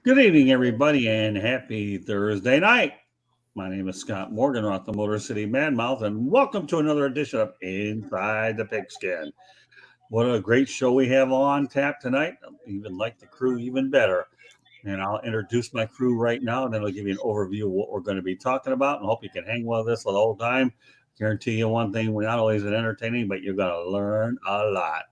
Good evening, everybody, and happy Thursday night. My name is Scott Morgan, off the Motor City Madmouth, and welcome to another edition of Inside the Pigskin. What a great show we have on tap tonight. I even like the crew even better. And I'll introduce my crew right now, and then I'll give you an overview of what we're going to be talking about, and hope you can hang with us the whole time. Guarantee you one thing: we're not only is it entertaining, but you're going to learn a lot.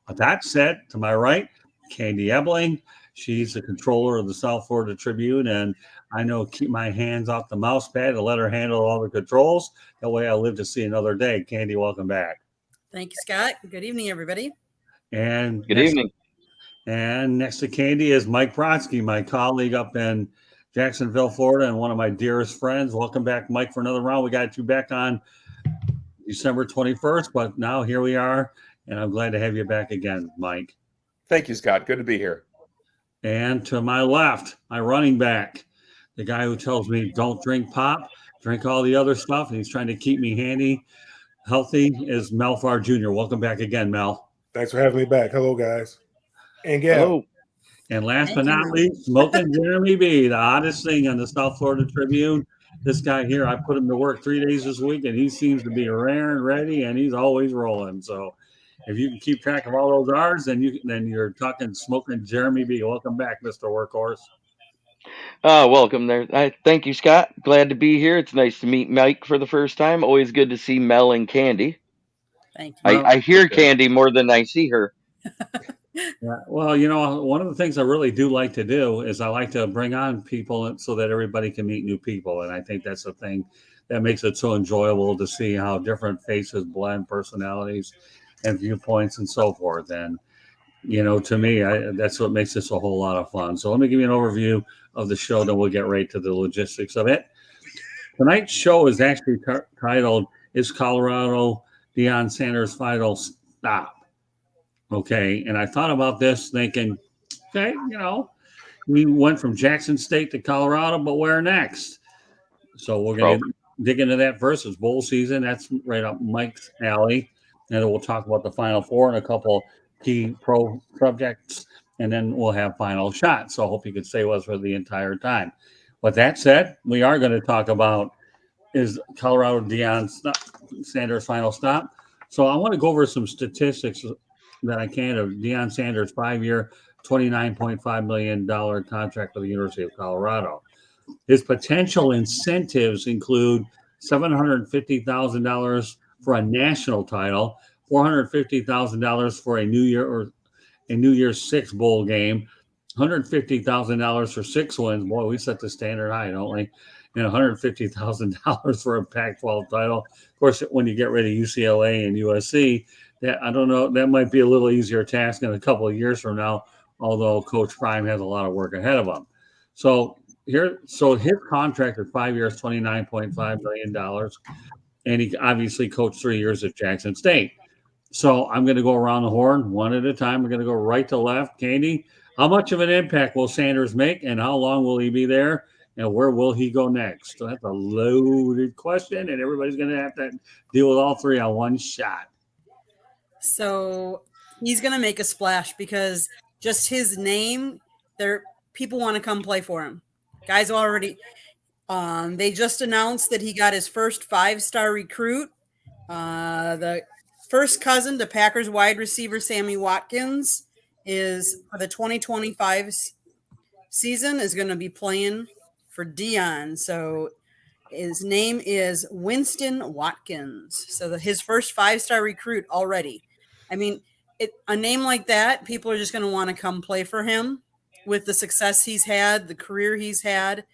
With that said, to my right, Candy Ebling. She's the controller of the South Florida Tribune, and I know keep my hands off the mouse pad and let her handle all the controls. That way, I live to see another day. Candy, welcome back. Thank you, Scott. Good evening, everybody. And Good evening. next to Candy is Mike Brodsky, my colleague up in Jacksonville, Florida, and one of my dearest friends. Welcome back, Mike, for another round. We got you back on December 21st, but now here we are, and I'm glad to have you back again, Mike. Thank you, Scott. Good to be here. And to my left, my running back, the guy who tells me don't drink pop, drink all the other stuff, and he's trying to keep me handy, healthy, is Mel Farr Jr. Welcome back again, Mel. Thanks for having me back. Hello, guys. And Gab. Hello. And last Thank but you, not Mel. least, Smoking Jeremy B, the hottest thing on the South Florida Tribune. This guy here, I put him to work 3 days this week, and he seems to be raring, ready, and he's always rolling. So if you can keep track of all those R's, then you're talking Smoking Jeremy B. Welcome back, Mr. Workhorse. Welcome there. Thank you, Scott. Glad to be here. It's nice to meet Mike for the first time. Always good to see Mel and Candy. Thank you. Well, I hear Okay. Candy more than I see her. Yeah, well, one of the things I really do like to do is I like to bring on people so that everybody can meet new people. And I think that's the thing that makes it so enjoyable to see how different faces blend personalities and viewpoints and so forth. And, to me, that's what makes this a whole lot of fun. So let me give you an overview of the show, then we'll get right to the logistics of it. Tonight's show is actually titled, Is Colorado Deion Sanders' Final Stop? Okay, and I thought about this thinking, okay, we went from Jackson State to Colorado, but where next? So we're going to dig into that first. It's bowl season. That's right up Mike's alley. And then we'll talk about the Final Four and a couple key pro subjects, and then we'll have final shots. So I hope you could stay with us for the entire time. With that said, we are going to talk about is Colorado Deion Sanders' final stop. So I want to go over some statistics that I can of Deion Sanders' 5-year, $29.5 million contract with the University of Colorado. His potential incentives include $750,000 for a national title, $450,000 for a New Year's Six bowl game, $150,000 for 6 wins. Boy, we set the standard high, don't we? And $150,000 for a Pac-12 title. Of course, when you get rid of UCLA and USC, that I don't know, that might be a little easier task in a couple of years from now. Although Coach Prime has a lot of work ahead of him. So his contract for 5 years, $29.5 million, and he obviously coached 3 years at Jackson State. So I'm going to go around the horn one at a time. We're going to go right to left. Candy, how much of an impact will Sanders make, and how long will he be there, and where will he go next? So that's a loaded question, and everybody's going to have to deal with all three on one shot. So he's going to make a splash because just his name, people want to come play for him. Guys already, they just announced that he got his first 5-star recruit. The first cousin to Packers wide receiver Sammy Watkins is for the 2025 season is going to be playing for Deion. So his name is Winston Watkins. So his first 5-star recruit already. I mean, a name like that, people are just going to want to come play for him. With the success he's had, the career he's had,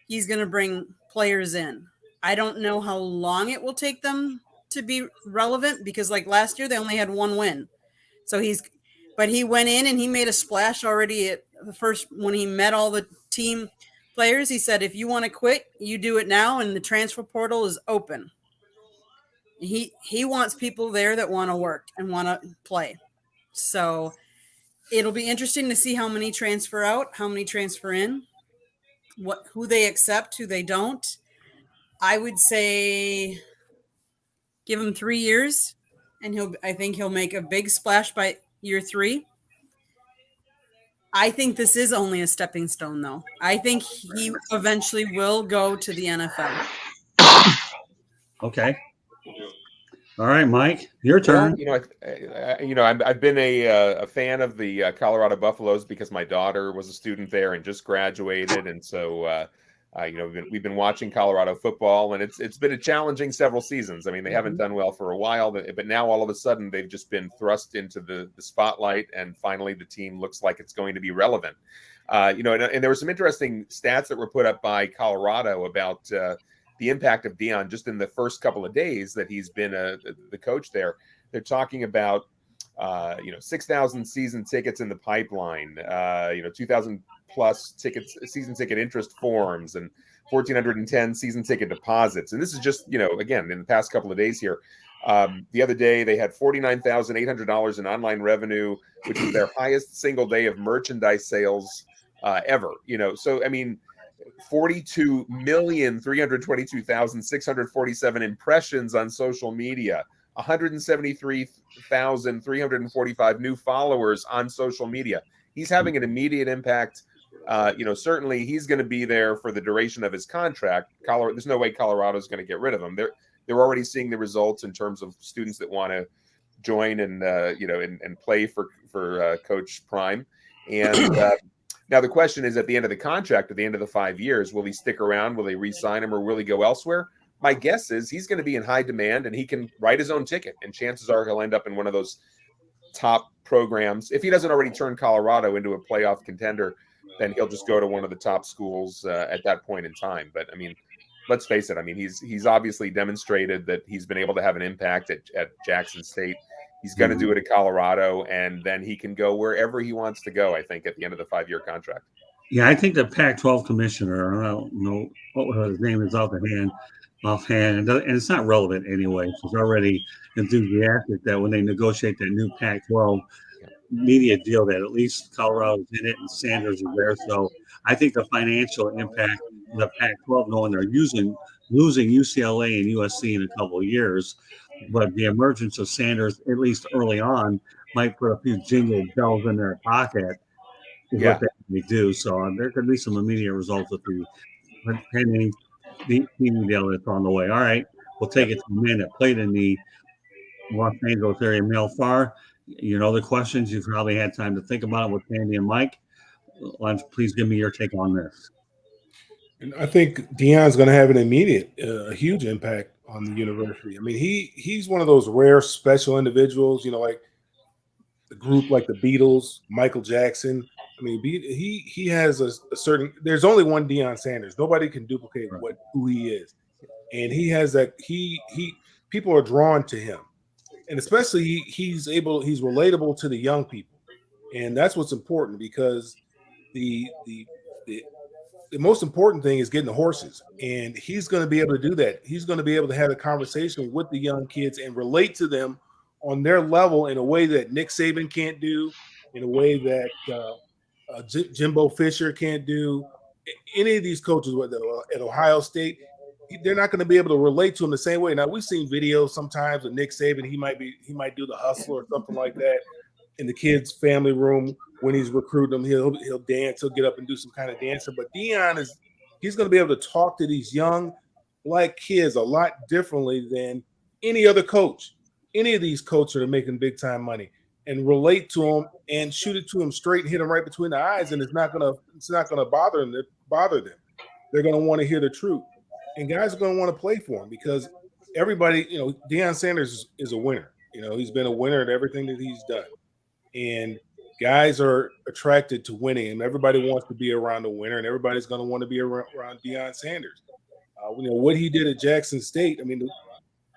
he's going to bring players in. I don't know how long it will take them to be relevant because like last year, they only had 1 win. So but he went in and he made a splash already at the first, when he met all the team players. He said, if you want to quit, you do it now. And the transfer portal is open. He wants people there that want to work and want to play. So it'll be interesting to see how many transfer out, how many transfer in, who they accept, who they don't. I would say give him 3 years, and I think he'll make a big splash by year 3. I think this is only a stepping stone, though. I think he eventually will go to the NFL. Okay. All right, Mike, your turn. Well, I've been a fan of the Colorado Buffaloes because my daughter was a student there and just graduated, and so we've been watching Colorado football, and it's been a challenging several seasons. I mean, they haven't done well for a while, but now all of a sudden they've just been thrust into the spotlight, and finally the team looks like it's going to be relevant. And there were some interesting stats that were put up by Colorado about the impact of Deion just in the first couple of days that he's been the coach there. They're talking about 6,000 season tickets in the pipeline, 2,000 plus tickets, season ticket interest forms, and 1,410 season ticket deposits. And this is just, again, in the past couple of days here. The other day they had $49,800 in online revenue, which was their highest single day of merchandise sales ever. So I mean, 42,322,647 impressions on social media, 173,345 new followers on social media. He's having an immediate impact. Certainly he's going to be there for the duration of his contract. There's no way Colorado's going to get rid of him. They're already seeing the results in terms of students that want to join and play for Coach Prime. And now the question is, at the end of the contract, at the end of the 5 years, will he stick around? Will they re-sign him, or will he go elsewhere? My guess is he's going to be in high demand, and he can write his own ticket. And chances are he'll end up in one of those top programs. If he doesn't already turn Colorado into a playoff contender, then he'll just go to one of the top schools at that point in time. But I mean, let's face it. I mean, he's obviously demonstrated that he's been able to have an impact at Jackson State. He's going to do it at Colorado, and then he can go wherever he wants to go, I think, at the end of the 5-year contract. Yeah, I think the Pac-12 commissioner, I don't know what his name is offhand, and it's not relevant anyway. He's already enthusiastic that when they negotiate that new Pac-12 media deal, that at least Colorado's in it and Sanders is there. So I think the financial impact of the Pac-12, knowing they're losing UCLA and USC in a couple of years, but the emergence of Sanders, at least early on, might put a few jingle bells in their pocket. What they do. So there could be some immediate results with the pending team deal that's on the way. All right, we'll take it to the man that played in the Los Angeles area, Mel Farr. The questions, you've probably had time to think about it with Andy and Mike. Please give me your take on this. And I think Deion's going to have an immediate, huge impact on the university. I mean, he's one of those rare, special individuals, like the group like the Beatles, Michael Jackson. I mean, he has a certain. There's only one Deion Sanders. Nobody can duplicate who he is, and he has that. He people are drawn to him, and especially he's relatable to the young people, and that's what's important, because the most important thing is getting the horses, and he's going to be able to do that. He's going to be able to have a conversation with the young kids and relate to them on their level in a way that Nick Saban can't do, in a way that Jimbo Fisher can't do. Any of these coaches at Ohio State, they're not going to be able to relate to him the same way. Now, we've seen videos sometimes of Nick Saban. He might do the hustle or something like that in the kids' family room when he's recruiting them. He'll dance. He'll get up and do some kind of dancing. But Deion he's going to be able to talk to these young black kids a lot differently than any other coach. Any of these coaches that are making big time money, and relate to them and shoot it to them straight and hit them right between the eyes, and it's not gonna bother them. They're gonna want to hear the truth, and guys are gonna want to play for him, because everybody, Deion Sanders is a winner. He's been a winner at everything that he's done, and guys are attracted to winning, and everybody wants to be around a winner, and everybody's gonna want to be around Deion Sanders. What he did at Jackson State. I mean,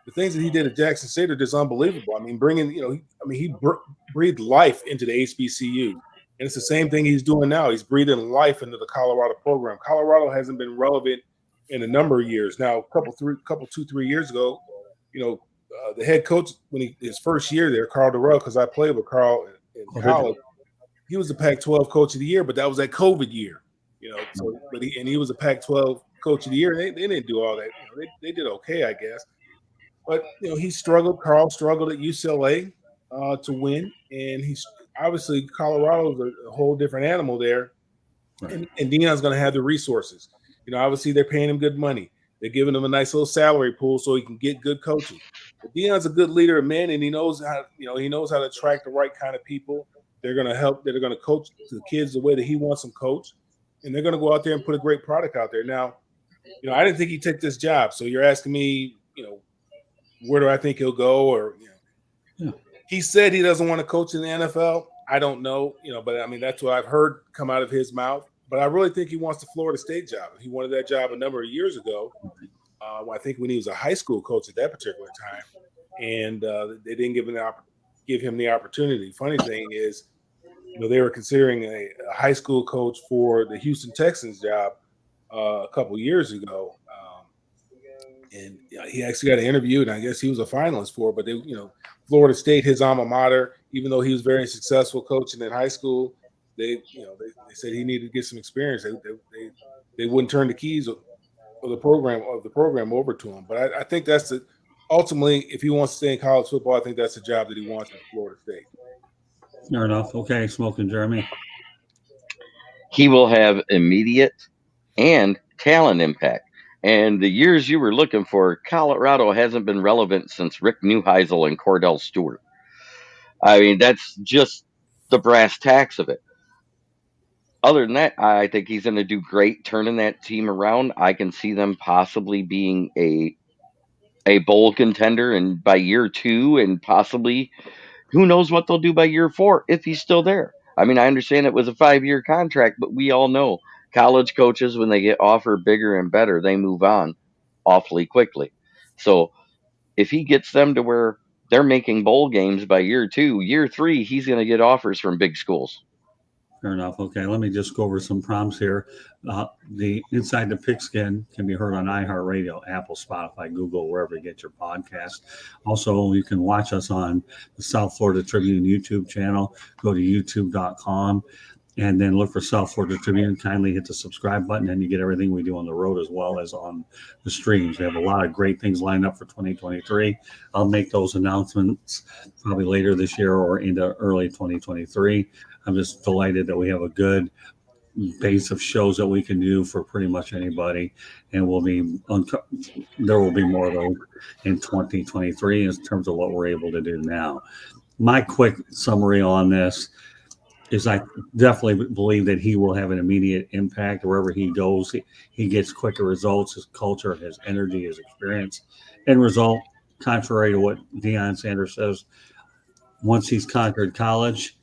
the things that he did at Jackson State are just unbelievable. I mean, he breathed life into the HBCU, and it's the same thing he's doing now. He's breathing life into the Colorado program. Colorado hasn't been relevant in a number of years now. 2-3 years ago, the head coach, when his first year there, Carl Durrell, because I played with Carl in college, he was the Pac-12 coach of the year, but that was that COVID year, So, he was a Pac-12 coach of the year. They didn't do all that. They did okay, I guess. But Carl struggled at UCLA to win, and obviously Colorado's a whole different animal there, Right. and Deion's going to have the resources. Obviously they're paying him good money. They're giving him a nice little salary pool so he can get good coaching. But Deion's a good leader of men, and he knows how to attract the right kind of people. They're going to help. They're going to coach the kids the way that he wants them coached, and they're going to go out there and put a great product out there. Now, I didn't think he'd take this job. So you're asking me, where do I think he'll go? Or, Yeah. He said he doesn't want to coach in the NFL. I don't know, but I mean, that's what I've heard come out of his mouth. But I really think he wants the Florida State job. He wanted that job a number of years ago. I think when he was a high school coach at that particular time, and they didn't give him the opportunity. Funny thing is, they were considering a high school coach for the Houston Texans job a couple years ago, and he actually got an interview, and I guess he was a finalist for it. But Florida State, his alma mater, even though he was very successful coaching in high school, they said he needed to get some experience. They wouldn't turn the keys of the program over to him. But I think that's ultimately, if he wants to stay in college football, I think that's the job that he wants at Florida State. Fair enough. Okay, Smoking Jeremy. He will have immediate and talent impact. And the years you were looking for, Colorado hasn't been relevant since Rick Neuheisel and Cordell Stewart. I mean, that's just the brass tacks of it. Other than that, I think he's going to do great turning that team around. I can see them possibly being a bowl contender and by year 2, and possibly who knows what they'll do by year 4 if he's still there. I mean, I understand it was a 5-year contract, but we all know college coaches, when they get offered bigger and better, they move on awfully quickly. So if he gets them to where they're making bowl games by year 2, year 3, he's going to get offers from big schools. Fair enough. Okay, let me just go over some prompts here. The Inside the Pigskin can be heard on iHeartRadio, Apple, Spotify, Google, wherever you get your podcast. Also, you can watch us on the South Florida Tribune YouTube channel. Go to youtube.com and then look for South Florida Tribune. Kindly hit the subscribe button, and you get everything we do on the road as well as on the streams. We have a lot of great things lined up for 2023. I'll make those announcements probably later this year or into early 2023. I'm just delighted that we have a good base of shows that we can do for pretty much anybody, and there will be more of those in 2023 in terms of what we're able to do now. My quick summary on this is I definitely believe that he will have an immediate impact wherever he goes. He gets quicker results. His culture, his energy, his experience, end result, contrary to what Deion Sanders says, once he's conquered college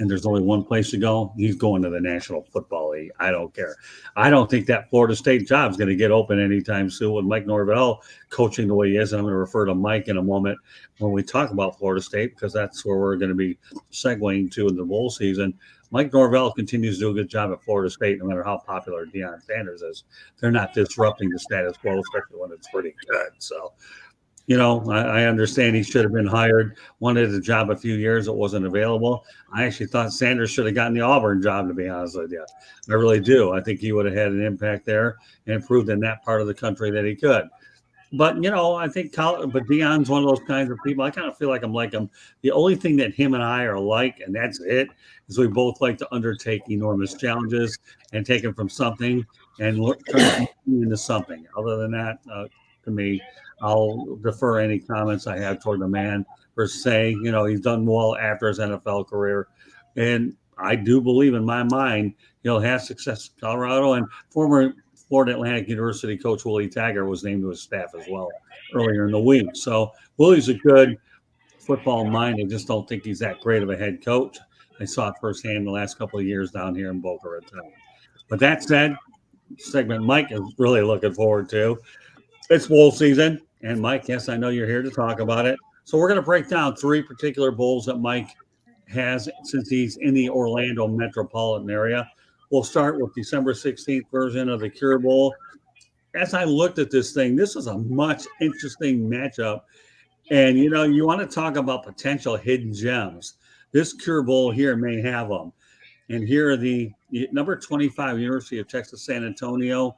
and there's only one place to go, he's going to the National Football League. I don't care. I don't think that Florida State job is going to get open anytime soon with Mike Norvell coaching the way he is. And I'm going to refer to Mike in a moment when we talk about Florida State, because that's where we're going to be segueing to in the bowl season. Mike Norvell continues to do a good job at Florida State, no matter how popular Deion Sanders is. They're not disrupting the status quo, especially when it's pretty good. So, I understand he should have been hired, wanted a job a few years. It wasn't available. I actually thought Sanders should have gotten the Auburn job, to be honest with you. I really do. I think he would have had an impact there and proved in that part of the country that he could. But, I think but Deion's one of those kinds of people. I kind of feel like I'm like him. The only thing that him and I are like, and that's it, is we both like to undertake enormous challenges and take them from something and turn them into something. Other than that, to me, I'll defer any comments I have toward the man per se. He's done well after his NFL career. And I do believe in my mind he'll have success in Colorado. And former Florida Atlantic University coach Willie Taggart was named to his staff as well earlier in the week. So Willie's a good football mind. I just don't think he's that great of a head coach. I saw it firsthand the last couple of years down here in Boca Raton. But that said, segment Mike is really looking forward to. It's bowl season, and Mike, yes, I know you're here to talk about it. So we're going to break down 3 particular bowls that Mike has since he's in the Orlando metropolitan area. We'll start with December 16th version of the Cure Bowl. As I looked at this thing, this is a much interesting matchup. And, you want to talk about potential hidden gems. This Cure Bowl here may have them. And here are the number 25, University of Texas San Antonio.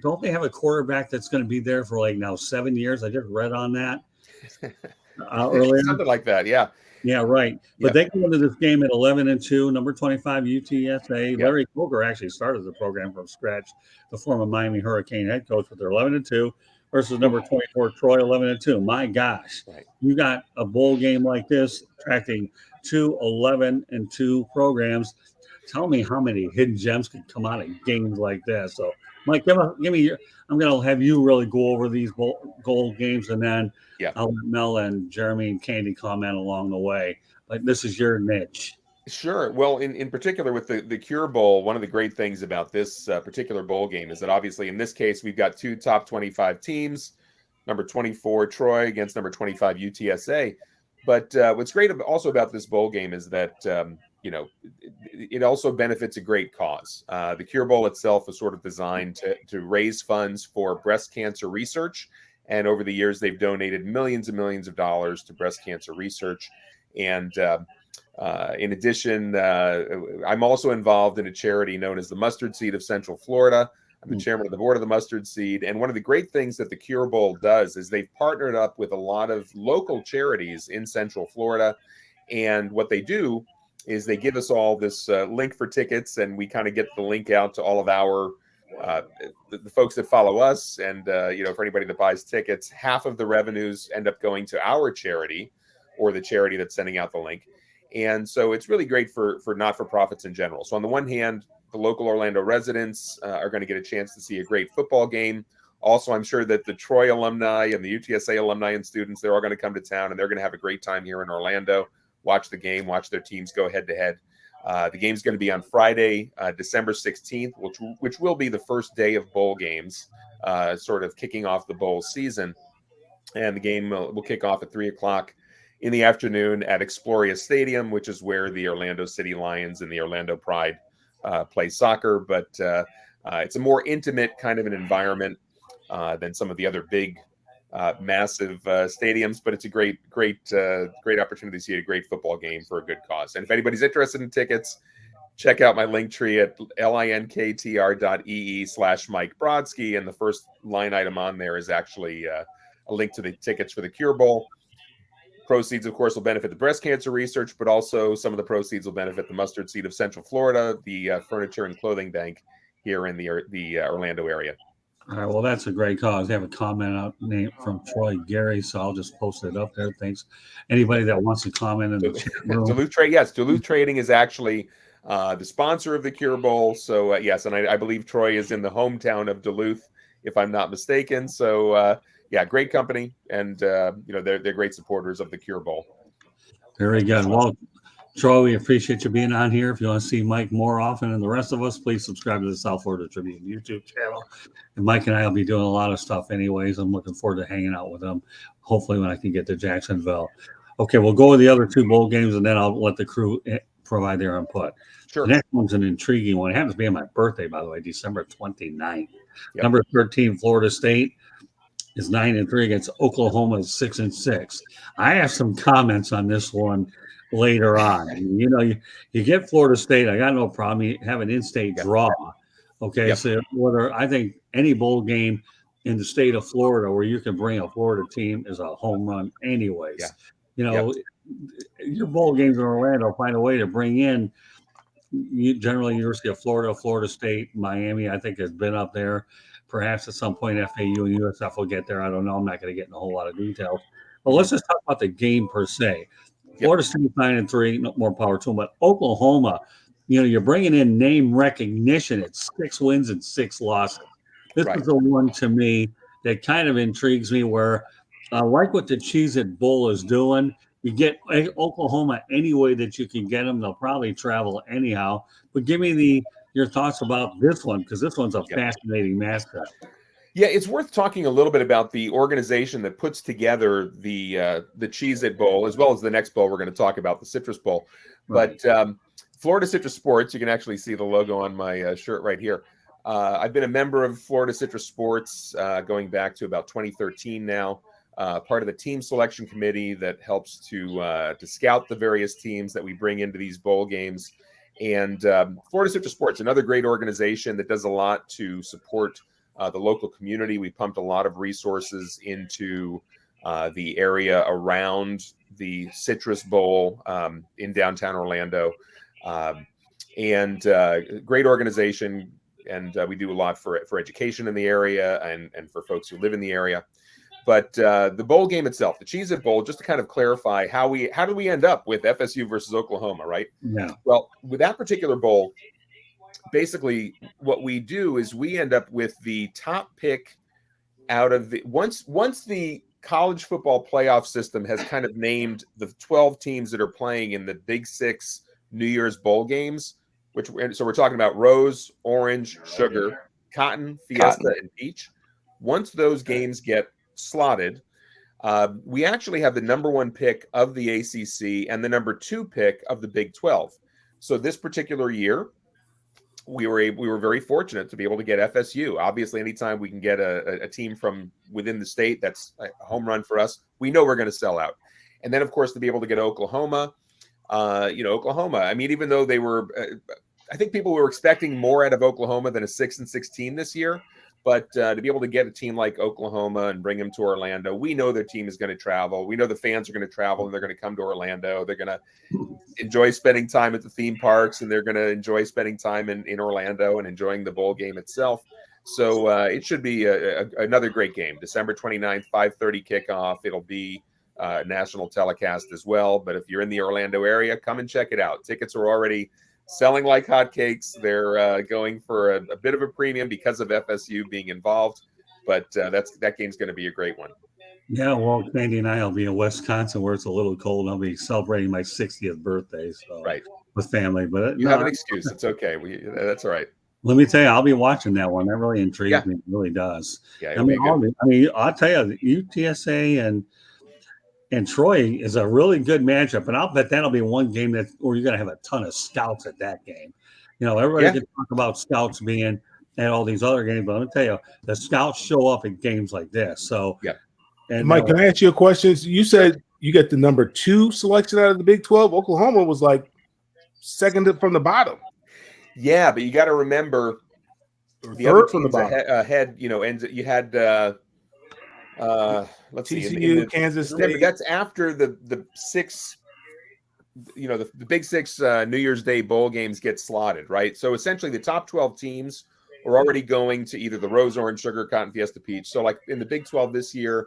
Don't they have a quarterback that's going to be there for now 7 years? I just read on that earlier. Something like that, yeah. Yeah, right. But Yep. they go into this game at 11-2, number 25 UTSA. Yep. Larry Coker actually started the program from scratch, the former Miami Hurricane head coach, but they're 11-2 versus number 24 Troy 11-2. My gosh, Right. you got a bowl game like this attracting two 11-2 programs. Tell me how many hidden gems could come out of games like this. So, Mike, give me your. I'm going to have you really go over these gold games, and then Yeah. I'll let Mel and Jeremy and Candy comment along the way. Like, this is your niche. Sure. Well, in particular with the Cure Bowl, one of the great things about this particular bowl game is that obviously in this case we've got two top 25 teams, number 24 Troy against number 25 UTSA. But what's great also about this bowl game is that it also benefits a great cause. The Cure Bowl itself is sort of designed to raise funds for breast cancer research, and over the years they've donated millions and millions of dollars to breast cancer research. And in addition, I'm also involved in a charity known as the Mustard Seed of Central Florida. I'm the chairman of the board of the Mustard Seed. And one of the great things that the Cure Bowl does is they've partnered up with a lot of local charities in Central Florida. And what they do is they give us all this link for tickets, and we kind of get the link out to all of our the folks that follow us. And, for anybody that buys tickets, half of the revenues end up going to our charity or the charity that's sending out the link. And so it's really great for not-for-profits in general. So on the one hand, the local Orlando residents are going to get a chance to see a great football game. Also, I'm sure that the Troy alumni and the UTSA alumni and students, they're all going to come to town, and they're going to have a great time here in Orlando, watch the game, watch their teams go head-to-head. The game's going to be on Friday, December 16th, which will be the first day of bowl games, sort of kicking off the bowl season. And the game will kick off at 3 o'clock in the afternoon at Exploria Stadium, which is where the Orlando City Lions and the Orlando Pride play soccer. But it's a more intimate kind of an environment than some of the other big, massive stadiums. But it's a great opportunity to see a great football game for a good cause. And if anybody's interested in tickets, check out my link tree at linktr.ee/Mike Brodsky. And the first line item on there is actually a link to the tickets for the Cure Bowl. Proceeds, of course, will benefit the breast cancer research, but also some of the proceeds will benefit the Mustard Seed of Central Florida, the Furniture and Clothing Bank here in the Orlando area. All right, well, that's a great cause. I have a comment out from Troy Gary, so I'll just post it up there. Thanks. Anybody that wants to comment in the chat room. Duluth Trading is actually the sponsor of the Cure Bowl. So, yes, and I believe Troy is in the hometown of Duluth, if I'm not mistaken. So, great company, and they're great supporters of the Cure Bowl. Very good. Well, Troy, we appreciate you being on here. If you want to see Mike more often and the rest of us, please subscribe to the South Florida Tribune YouTube channel. And Mike and I will be doing a lot of stuff anyways. I'm looking forward to hanging out with them, hopefully when I can get to Jacksonville. Okay, we'll go with the other two bowl games, and then I'll let the crew provide their input. Sure. The next one's an intriguing one. It happens to be on my birthday, by the way, December 29th. Yep. Number 13, Florida State is 9-3 against Oklahoma 6-6. I have some comments on this one later on. You get Florida State. I got no problem. You have an in-state draw. Okay, so I think any bowl game in the state of Florida where you can bring a Florida team is a home run anyways. Your bowl games in Orlando find a way to bring in generally University of Florida, Florida State, Miami, I think has been up there. Perhaps at some point FAU and USF will get there. I don't know. I'm not going to get in a whole lot of details. But let's just talk about the game per se. Florida State 9-3, no more power to them. But Oklahoma, you're bringing in name recognition. It's 6 wins and 6 losses. This is the one to me that kind of intrigues me where I like what the Cheez-It Bowl is doing. You get Oklahoma any way that you can get them. They'll probably travel anyhow. But give me your thoughts about this one, because this one's a fascinating mascot. Yeah, it's worth talking a little bit about the organization that puts together the Cheez-It Bowl, as well as the next bowl we're going to talk about, the Citrus Bowl. Right. But Florida Citrus Sports, you can actually see the logo on my shirt right here. I've been a member of Florida Citrus Sports going back to about 2013 now. Part of the team selection committee that helps to scout the various teams that we bring into these bowl games. And Florida Citrus Sports, another great organization that does a lot to support the local community. We pumped a lot of resources into the area around the Citrus Bowl in downtown Orlando. And great organization. And we do a lot for education in the area and for folks who live in the area. But the bowl game itself, the Cheez-It Bowl, just to kind of clarify how did we end up with FSU versus Oklahoma, right? Yeah. Well, with that particular bowl, basically what we do is we end up with the top pick out of the once the college football playoff system has kind of named the 12 teams that are playing in the Big Six New Year's bowl games, so we're talking about Rose, Orange, Sugar, Cotton, Fiesta, and Peach. Once those games get slotted, we actually have the number 1 pick of the ACC and the number 2 pick of the Big 12. So this particular year, we were very fortunate to be able to get FSU. Obviously, anytime we can get a team from within the state, that's a home run for us. We know we're going to sell out. And then, of course, to be able to get Oklahoma, Oklahoma. I mean, even though they were, I think people were expecting more out of Oklahoma than a 6-6 team this year. But to be able to get a team like Oklahoma and bring them to Orlando, we know their team is going to travel. We know the fans are going to travel and they're going to come to Orlando. They're going to enjoy spending time at the theme parks and they're going to enjoy spending time in Orlando and enjoying the bowl game itself. So it should be another great game. December 29th, 5:30 kickoff. It'll be national telecast as well. But if you're in the Orlando area, come and check it out. Tickets are already selling like hotcakes. They're going for a bit of a premium because of FSU being involved, but that game's going to be a great one. Yeah, well, Sandy and I will be in Wisconsin where it's a little cold. I'll be celebrating my 60th birthday, so right, with family. But you have an excuse. It's okay. That's all right. Let me tell you, I'll be watching that one. That really intrigues me. It really does. Yeah, I'll tell you, UTSA and Troy is a really good matchup, and I'll bet that'll be one game where you're going to have a ton of scouts at that game. Everybody can talk about scouts being at all these other games, but let me tell you, the scouts show up at games like this. So, yeah. And Mike, can I ask you a question? You said you get the number 2 selection out of the Big 12. Oklahoma was like second from the bottom. Yeah, but you got to remember the other teams ahead. And you had. Let's TCU, see. Kansas State. Remember, that's after the 6. The Big 6 New Year's Day bowl games get slotted, right? So essentially, the top 12 teams are already going to either the Rose, Orange, Sugar, Cotton, Fiesta, Peach. So, like in the Big 12 this year,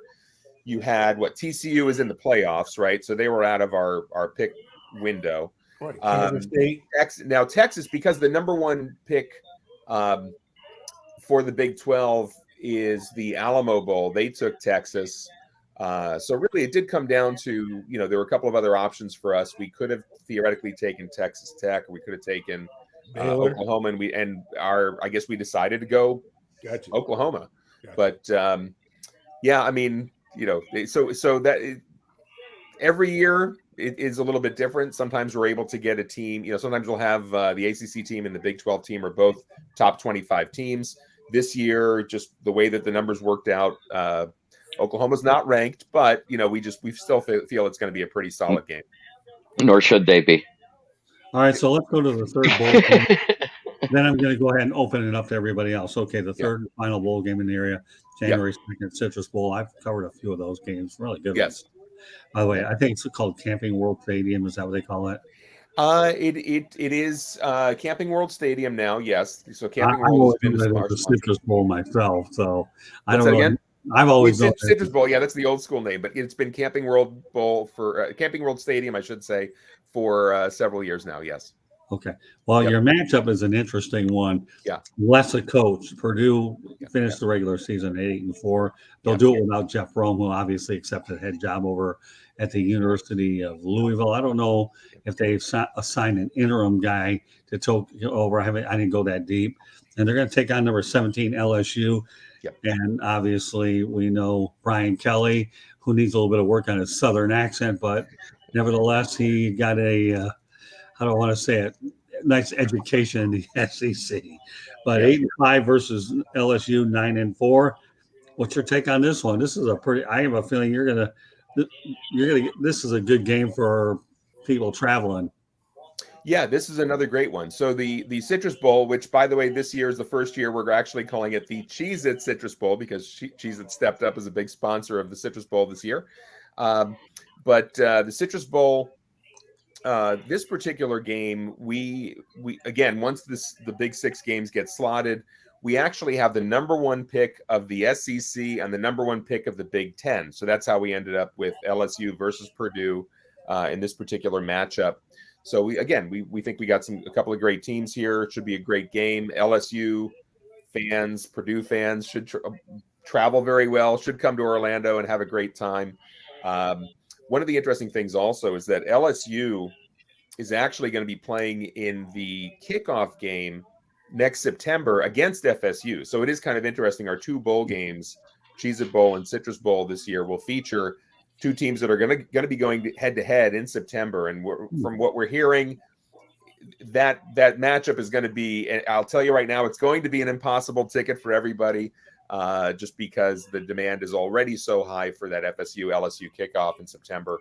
you had TCU is in the playoffs, right? So they were out of our pick window. Right. Kansas State. Now Texas, because the number 1 pick for the Big 12 is the Alamo Bowl. They took Texas. So really it did come down to, there were a couple of other options for us. We could have theoretically taken Texas Tech, or we could have taken Oklahoma, and I guess we decided to go Oklahoma. But yeah, I mean, so that every year it is a little bit different. Sometimes we're able to get a team, sometimes we'll have the ACC team and the Big 12 team are both top 25 teams. This year, just the way that the numbers worked out, Oklahoma's not ranked, but we still feel it's going to be a pretty solid game. Nor should they be. All right, so let's go to the third bowl game. Then I'm going to go ahead and open it up to everybody else. Okay, the third and final bowl game in the area, January 2nd, Citrus Bowl. I've covered a few of those games. Really good ones. By the way, I think it's called Camping World Stadium. Is that what they call it? It is Camping World Stadium now. Yes, so Camping World has been the Citrus Bowl myself. So I don't know. Again? I've always known Citrus Bowl. Yeah, that's the old school name, but it's been Camping World Bowl for Camping World Stadium, I should say, for several years now. Yes. Okay. Well, your matchup is an interesting one. Yeah. Less a coach. Purdue finished the regular season 8-4. They'll do it without Jeff Rome, who obviously accepted a head job over at the University of Louisville. I don't know if they've assigned an interim guy to take over. I didn't go that deep. And they're going to take on number 17 LSU. Yep. And obviously we know Brian Kelly, who needs a little bit of work on his Southern accent, but nevertheless, he got I don't want to say it, nice education in the SEC. But 8-5 versus LSU 9-4. What's your take on this one? This is I have a feeling you're gonna get, this is a good game for people traveling. Yeah, this is another great one. So the Citrus Bowl, which by the way, this year is the first year we're actually calling it the Cheez-It Citrus Bowl because Cheez-It stepped up as a big sponsor of the Citrus Bowl this year. Um, but the Citrus Bowl, this particular game, we again, once the Big Six games get slotted, we actually have the number one pick of the SEC and the number one pick of the Big Ten. So that's how we ended up with LSU versus Purdue in this particular matchup. So we think we got a couple of great teams here. It should be a great game. LSU fans, Purdue fans should travel very well. Should come to Orlando and have a great time. One of the interesting things also is that LSU is actually going to be playing in the kickoff game next September against FSU. So it is kind of interesting. Our two bowl games, Cheez-It Bowl and Citrus Bowl this year, will feature two teams that are going to be going head to head in September. And from what we're hearing, that matchup is going to be, and I'll tell you right now, it's going to be an impossible ticket for everybody, just because the demand is already so high for that FSU LSU kickoff in September.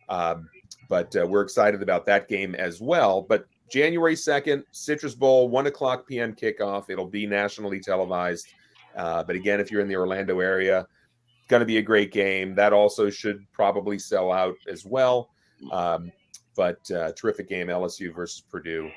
But we're excited about that game as well. But January 2nd, Citrus Bowl, 1:00 p.m. kickoff. It'll be nationally televised. But again, if you're in the Orlando area, going to be a great game. That also should probably sell out as well. But terrific game, LSU versus Purdue,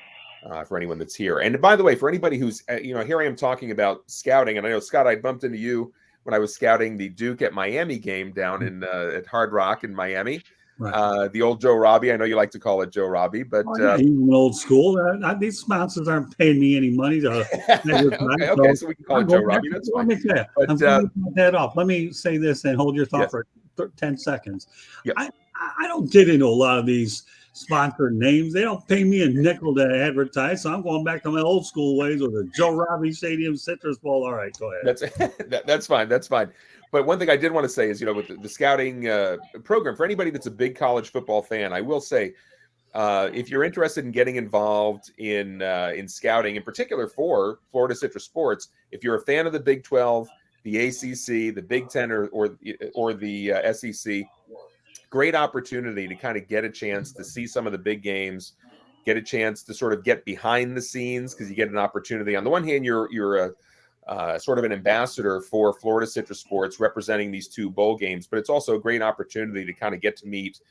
for anyone that's here. And by the way, for anybody who's, here I am talking about scouting. And I know, Scott, I bumped into you when I was scouting the Duke at Miami game down in at Hard Rock in Miami. Right. The old Joe Robbie. I know you like to call it Joe Robbie, but even old school. These sponsors aren't paying me any money to. okay, so we can call it Joe Robbie. That's fine. I'm going to put that off. Let me say this and hold your thought for 10 seconds. Yep. I don't get into a lot of these sponsored names. They don't pay me a nickel to advertise, so I'm going back to my old school ways with the Joe Robbie Stadium Citrus Bowl. All right, go ahead. That's fine. That's fine. But one thing I did want to say is, with the scouting program, for anybody that's a big college football fan, I will say, if you're interested in getting involved in scouting, in particular for Florida Citrus Sports, if you're a fan of the Big 12, the ACC, the Big 10, or the SEC, great opportunity to kind of get a chance to see some of the big games, get a chance to sort of get behind the scenes, because you get an opportunity. On the one hand, you're a sort of an ambassador for Florida Citrus Sports representing these two bowl games, but it's also a great opportunity to kind of get to meet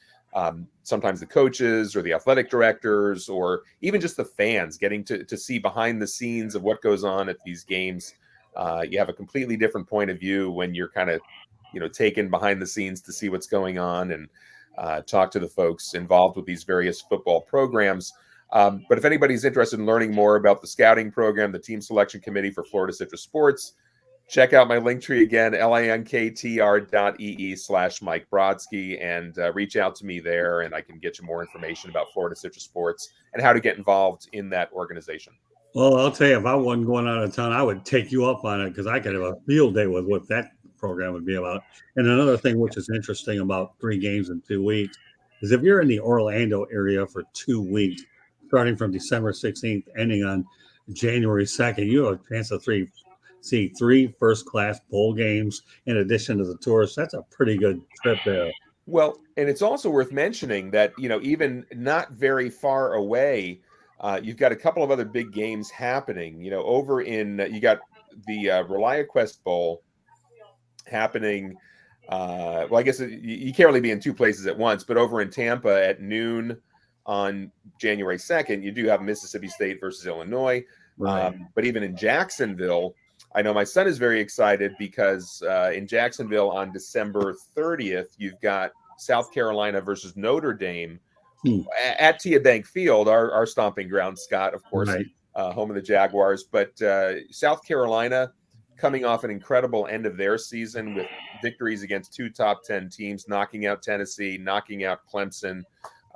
sometimes the coaches or the athletic directors, or even just the fans, getting to see behind the scenes of what goes on at these games. You have a completely different point of view when you're kind of, taken behind the scenes to see what's going on and talk to the folks involved with these various football programs. But if anybody's interested in learning more about the scouting program, the team selection committee for Florida Citrus Sports, check out my link tree again, linktr.ee/Mike Brodsky, and reach out to me there, and I can get you more information about Florida Citrus Sports and how to get involved in that organization. Well, I'll tell you, if I wasn't going out of town, I would take you up on it, because I could have a field day with what that program would be about. And another thing which is interesting about 3 games in 2 weeks is if you're in the Orlando area for 2 weeks, starting from December 16th, ending on January 2nd, you have a chance to see 3 first-class bowl games in addition to the tourists. That's a pretty good trip there. Well, and it's also worth mentioning that, even not very far away, you've got a couple of other big games happening. Over in you got the ReliaQuest Bowl happening. Well, I guess you can't really be in 2 places at once, but over in Tampa at noon on January 2nd, you do have Mississippi State versus Illinois. Right. But even in Jacksonville, I know my son is very excited because in Jacksonville on December 30th, you've got South Carolina versus Notre Dame at TIAA Bank Field, our stomping ground, Scott, of course, right. Home of the Jaguars. But South Carolina coming off an incredible end of their season with victories against 2 top 10 teams, knocking out Tennessee, knocking out Clemson.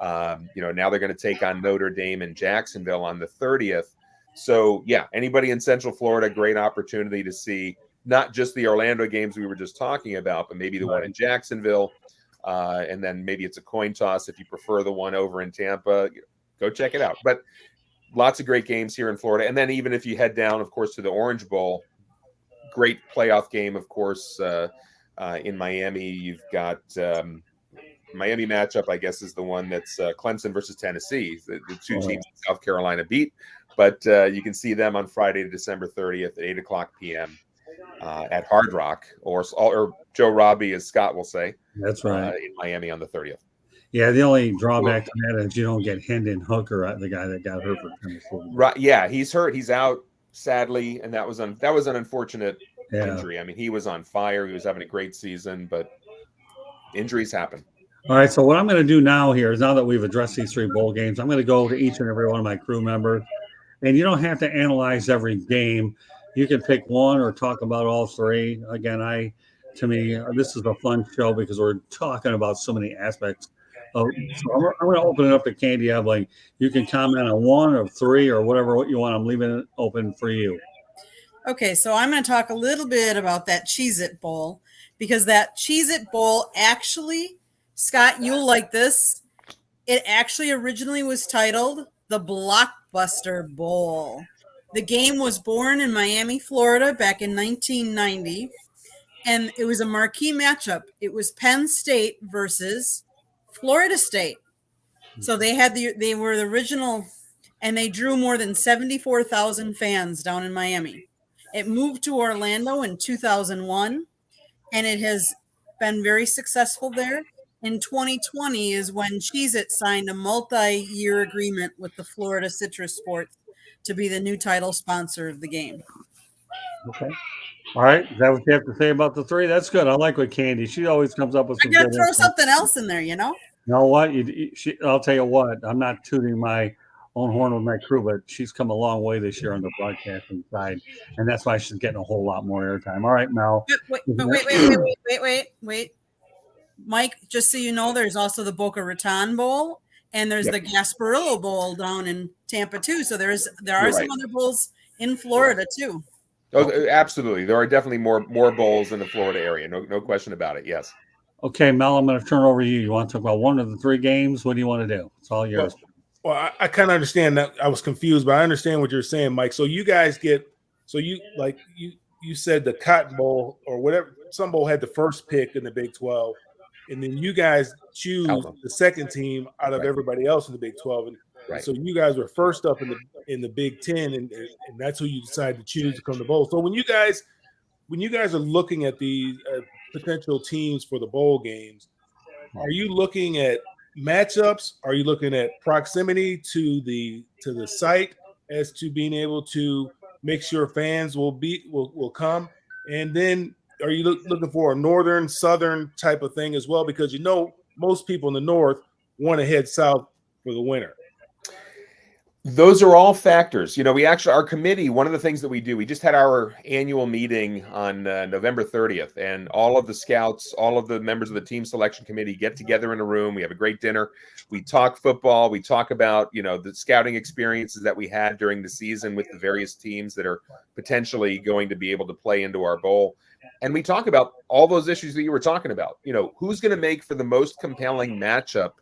Now they're going to take on Notre Dame in Jacksonville on the 30th. So, yeah, anybody in Central Florida, great opportunity to see not just the Orlando games we were just talking about, but maybe the one in Jacksonville. And then maybe it's a coin toss if you prefer the one over in Tampa. Go check it out. But lots of great games here in Florida. And then even if you head down, of course, to the Orange Bowl, great playoff game, of course, in Miami. You've got Miami matchup, I guess, is the one that's Clemson versus Tennessee, the two Oh. teams South Carolina beat. But you can see them on Friday, December 30th at 8:00 p.m. At Hard Rock, or Joe Robbie, as Scott will say, That's right. in Miami on the 30th. Yeah, the only drawback to that is you don't get Hendon Hooker, the guy that got hurt for Tennessee. Right? Yeah, he's hurt. He's out, sadly, and that was an unfortunate Yeah. injury. I mean, he was on fire. He was having a great season, but injuries happen. All right, so what I'm going to do now here is, now that we've addressed these 3 bowl games, I'm going to go to each and every one of my crew members, and you don't have to analyze every game. You can pick one or talk about all 3. Again, to me, this is a fun show because we're talking about so many aspects. So I'm going to open it up to Candy Ebling. You can comment on 1 or 3 or whatever what you want. I'm leaving it open for you. Okay, so I'm going to talk a little bit about that Cheez-It Bowl, because that Cheez-It Bowl actually, Scott, you'll like this. It actually originally was titled the Blockbuster Bowl. The game was born in Miami, Florida back in 1990, and it was a marquee matchup. It was Penn State versus Florida State. So they were the original, and they drew more than 74,000 fans down in Miami. It moved to Orlando in 2001, and it has been very successful there. In 2020 is when Cheez-It signed a multi-year agreement with the Florida Citrus Sports to be the new title sponsor of the game. Okay. All right. Is that what you have to say about the 3? That's good. I like what Candy. She always comes up with I some got to good throw info. something else in there, you know? You know what? I'll tell you what. I'm not tooting my own horn with my crew, but she's come a long way this year on the broadcasting side, and that's why she's getting a whole lot more airtime. All right, Mel. Wait. Mike, just so you know, there's also the Boca Raton Bowl, and there's the Gasparillo Bowl down in Tampa too. So there are some other bowls in Florida too. Oh, absolutely. There are definitely more bowls in the Florida area. No question about it. Yes. Okay, Mel, I'm going to turn it over to you. You want to talk about 1 of the 3 games? What do you want to do? It's all yours. Well, I kind of understand that. I was confused, but I understand what you're saying, Mike. So you guys you said the Cotton Bowl or whatever, some bowl had the first pick in the Big 12, and then you guys choose the second team out of everybody else in the Big 12, and so you guys were first up in the Big 10, and that's who you decided to choose to come to bowl. So when you guys are looking at the potential teams for the bowl games, are you looking at matchups? Are you looking at proximity to the site as to being able to make sure fans will come? And then are you looking for a northern, southern type of thing as well? Because most people in the north want to head south for the winter. Those are all factors. We actually, our committee, one of the things that we do, we just had our annual meeting on November 30th, and all of the scouts, all of the members of the team selection committee get together in a room. We have a great dinner. We talk football. We talk about, the scouting experiences that we had during the season with the various teams that are potentially going to be able to play into our bowl. And we talk about all those issues that you were talking about. Who's going to make for the most compelling matchup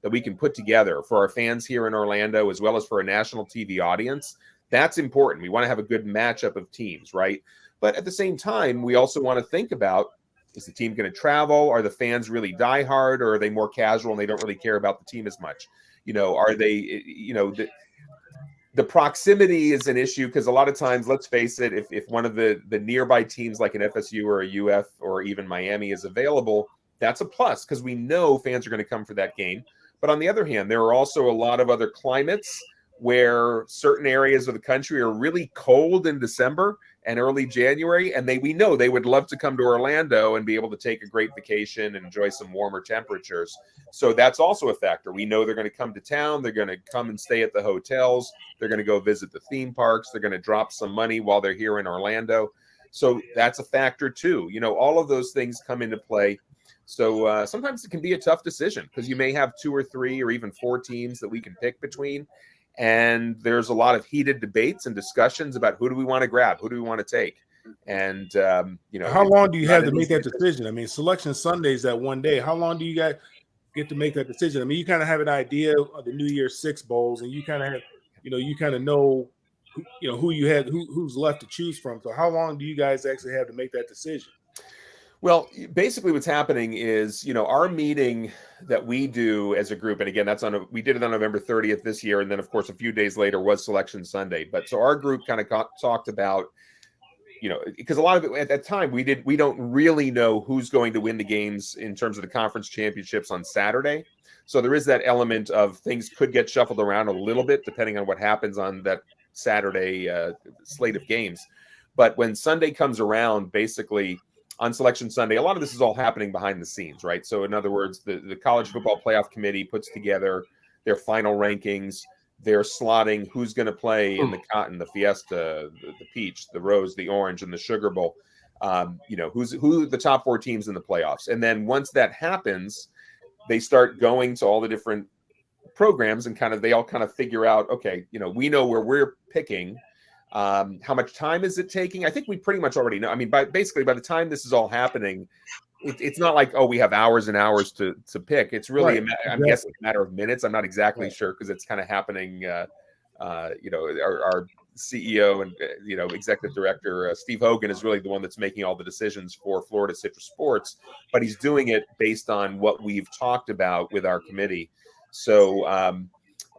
that we can put together for our fans here in Orlando, as well as for a national TV audience. That's important. We want to have a good matchup of teams, right? But at the same time, we also want to think about, is the team going to travel? Are the fans really diehard, or are they more casual and they don't really care about the team as much? Are they, the proximity is an issue, because a lot of times, let's face it, if one of the nearby teams like an FSU or a UF or even Miami is available, that's a plus, because we know fans are going to come for that game. But on the other hand, there are also a lot of other climates where certain areas of the country are really cold in December and early January, and we know they would love to come to Orlando and be able to take a great vacation and enjoy some warmer temperatures. So that's also a factor. We know they're going to come to town. They're going to come and stay at the hotels. They're going to go visit the theme parks. They're going to drop some money while they're here in Orlando. So that's a factor too. All of those things come into play. So sometimes it can be a tough decision, because you may have 2 or 3 or even 4 teams that we can pick between. And there's a lot of heated debates and discussions about who do we want to grab? Who do we want to take? And, how long do you have to make that decision? I mean, Selection Sunday is that one day. How long do you guys get to make that decision? I mean, you kind of have an idea of the New Year's Six bowls, and you kind of have, you kind of know, who you had, who's left to choose from. So how long do you guys actually have to make that decision? Well, basically what's happening is, our meeting that we do as a group, and again, we did it on November 30th this year. And then of course, a few days later was Selection Sunday. But so our group kind of talked about, because a lot of it at that time we don't really know who's going to win the games in terms of the conference championships on Saturday. So there is that element of things could get shuffled around a little bit depending on what happens on that Saturday slate of games. But when Sunday comes around, basically on Selection Sunday, a lot of this is all happening behind the scenes, right? So in other words, the College Football Playoff Committee puts together their final rankings. They're slotting who's going to play in the cotton, the fiesta, the peach, the rose, the orange, and the sugar bowl. Who the top 4 teams in the playoffs. And then once that happens, they start going to all the different programs and they all figure out, okay, we know where we're picking. How much time is it taking? I think we pretty much already know. I mean, by the time this is all happening, it's not like, we have hours and hours to pick. It's really, right. I'm guessing a matter of minutes. I'm not exactly sure because it's kind of happening. Our CEO and executive director Steve Hogan is really the one that's making all the decisions for Florida Citrus Sports, but he's doing it based on what we've talked about with our committee. So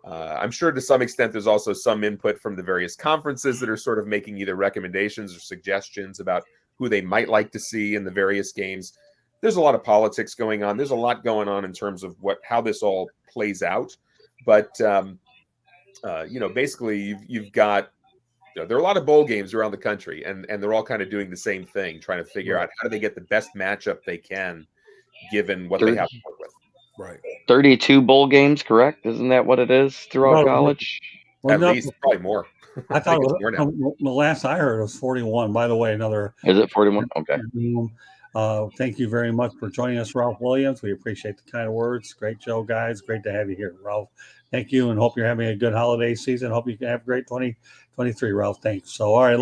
I'm sure to some extent there's also some input from the various conferences that are sort of making either recommendations or suggestions about who they might like to see in the various games. There's a lot of politics going on. There's a lot going on in terms of how this all plays out. But, basically you've got, there are a lot of bowl games around the country and they're all kind of doing the same thing, trying to figure out how do they get the best matchup they can, given what they have to work with. Right. 32 bowl games, correct? Isn't that what it is throughout college? At least, probably more. I thought the last I heard was 41. By the way, Is it 41? Okay. Thank you very much for joining us, Ralph Williams. We appreciate the kind words. Great show, guys. Great to have you here, Ralph. Thank you, and hope you're having a good holiday season. Hope you can have a great 2023, Ralph. Thanks. So, all right,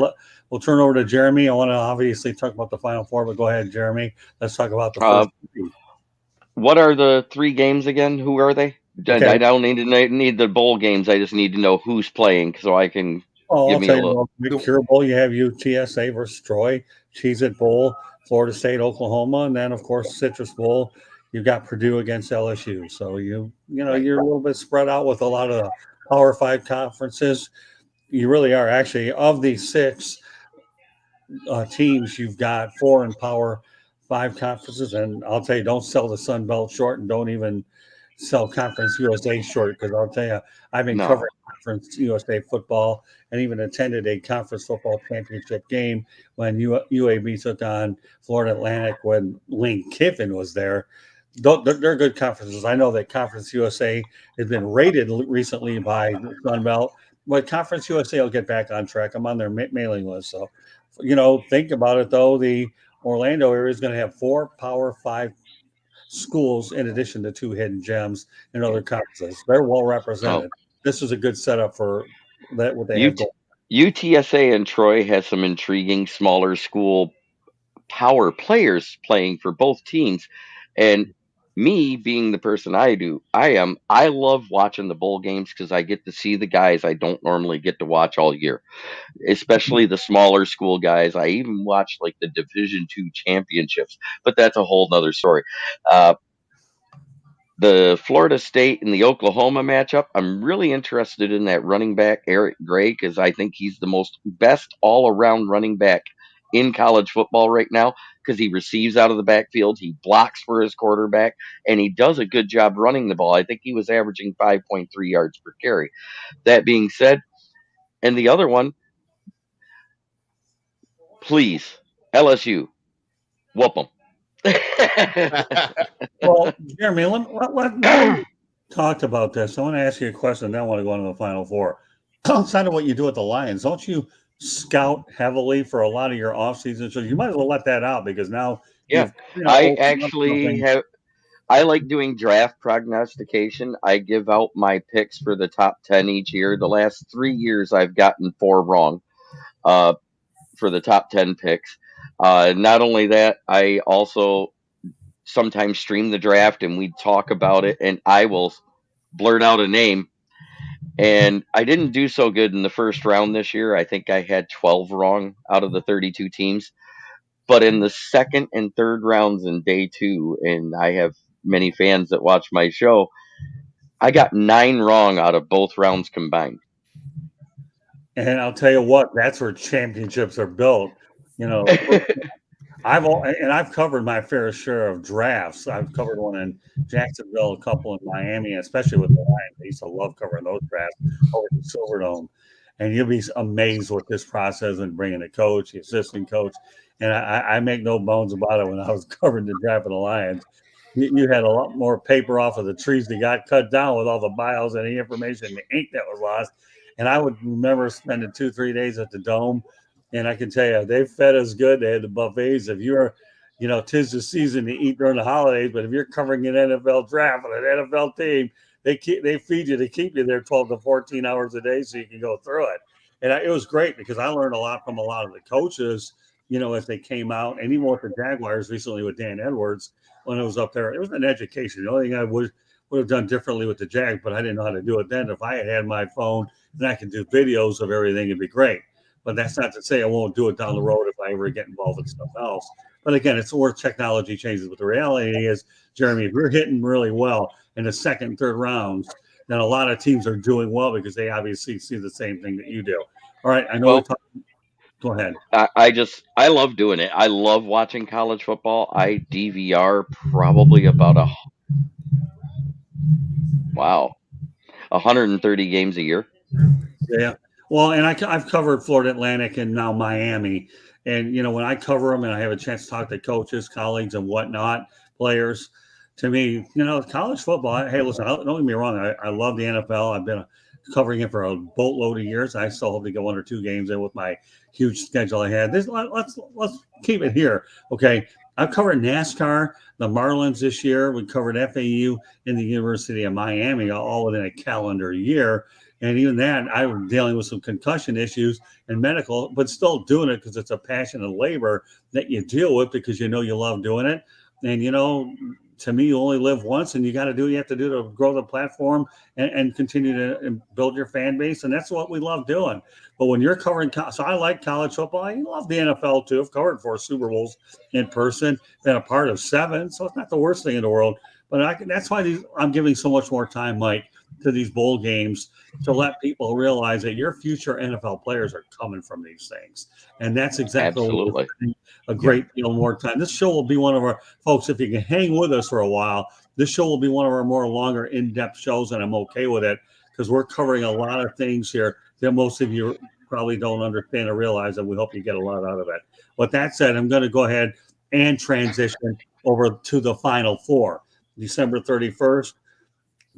we'll turn over to Jeremy. I want to obviously talk about the Final Four, but go ahead, Jeremy. Let's talk about the first. What are the 3 games again? Who are they? Okay. I don't need the bowl games. I just need to know who's playing so I can give me a little. Cure Bowl, you have UTSA versus Troy, Cheez-It Bowl, Florida State, Oklahoma, and then, of course, Citrus Bowl. You've got Purdue against LSU. So, you're a little bit spread out with a lot of the Power 5 conferences. You really are. Actually, of these 6 teams, you've got 4 in Power 5 conferences, and I'll tell you, don't sell the Sun Belt short, and don't even sell Conference USA short, because I'll tell you, I've been covering Conference USA football and even attended a conference football championship game when UAB took on Florida Atlantic when Lane Kiffin was there. They're good conferences. I know that Conference USA has been rated recently by Sun Belt, but Conference USA will get back on track. I'm on their mailing list. So, think about it, though. The Orlando area is going to have 4 Power 5 schools in addition to 2 hidden gems in other conferences. They're well represented. This is a good setup for that. What they have going. UTSA and Troy has some intriguing smaller school power players playing for both teams, and me being the person I love watching the bowl games because I get to see the guys I don't normally get to watch all year, especially the smaller school guys. I even watch like the Division II championships, but that's a whole nother story. The Florida State and the Oklahoma matchup, I'm really interested in that running back, Eric Gray, because I think he's the best all-around running back in college football right now, because he receives out of the backfield, he blocks for his quarterback, and he does a good job running the ball. I think he was averaging 5.3 yards per carry. That being said, and the other one, please, LSU, whoop them. Well, Jeremy, let talked about this. I want to ask you a question, then I want to go into the Final Four. Outside of what you do with the Lions, don't you scout heavily for a lot of your off-season shows? You might as well let that out, because now I actually have. I like doing draft prognostication. I give out my picks for the top 10 each year. The last 3 years, I've gotten 4 wrong for the top 10 picks. Not only that, I also sometimes stream the draft and we talk about it, and I will blurt out a name. And I didn't do so good in the first round this year. I think I had 12 wrong out of the 32 teams. But in the second and third rounds in day 2, and I have many fans that watch my show, I got 9 wrong out of both rounds combined. And I'll tell you what, that's where championships are built. You know, I've covered my fair share of drafts. I've covered one in Jacksonville, a couple in Miami, especially with the Lions. I used to love covering those drafts over the Silverdome. And you'll be amazed with this process and bringing a coach, the assistant coach. And I make no bones about it. When I was covering the draft of the Lions, you had a lot more paper off of the trees that got cut down with all the bios and the information, the ink that was lost. And I would remember spending 2-3 days at the Dome. And I can tell you, they fed us good. They had the buffets. If you're, tis the season to eat during the holidays, but if you're covering an NFL draft and an NFL team, they feed you to keep you there 12 to 14 hours a day so you can go through it. And it was great because I learned a lot from a lot of the coaches, as they came out. And even with the Jaguars recently with Dan Edwards, when I was up there, it was an education. The only thing I would have done differently with the Jag, but I didn't know how to do it then. If I had my phone and I could do videos of everything, it'd be great. But that's not to say I won't do it down the road if I ever get involved in stuff else. But again, it's where technology changes. But the reality is, Jeremy, if you're hitting really well in the second and third rounds, then a lot of teams are doing well because they obviously see the same thing that you do. All right, I know we're talking. Go ahead. I love doing it. I love watching college football. I DVR probably about 130 games a year. Yeah. Well, and I've covered Florida Atlantic and now Miami. And, when I cover them and I have a chance to talk to coaches, colleagues, and whatnot, players, to me, college football, hey, listen, don't get me wrong. I love the NFL. I've been covering it for a boatload of years. I still hope to get 1 or 2 games in with my huge schedule I had. Let's keep it here. Okay. I've covered NASCAR, the Marlins this year. We covered FAU in the University of Miami all within a calendar year. And even that, I was dealing with some concussion issues and medical, but still doing it because it's a passion and labor that you deal with because you love doing it. And, to me, you only live once and you got to do what you have to do to grow the platform and continue to build your fan base. And that's what we love doing. But when you're covering, so I like college football. I love the NFL too. I've covered 4 Super Bowls in person, been a part of 7. So it's not the worst thing in the world. But that's why I'm giving so much more time, Mike, to these bowl games to let people realize that your future NFL players are coming from these things. And that's exactly Absolutely. a great deal more time. This show will be one of our folks, if you can hang with us for a while, this show will be one of our more longer in-depth shows, and I'm okay with it because we're covering a lot of things here that most of you probably don't understand or realize, and we hope you get a lot out of it. With that said, I'm going to go ahead and transition over to the Final Four. December 31st,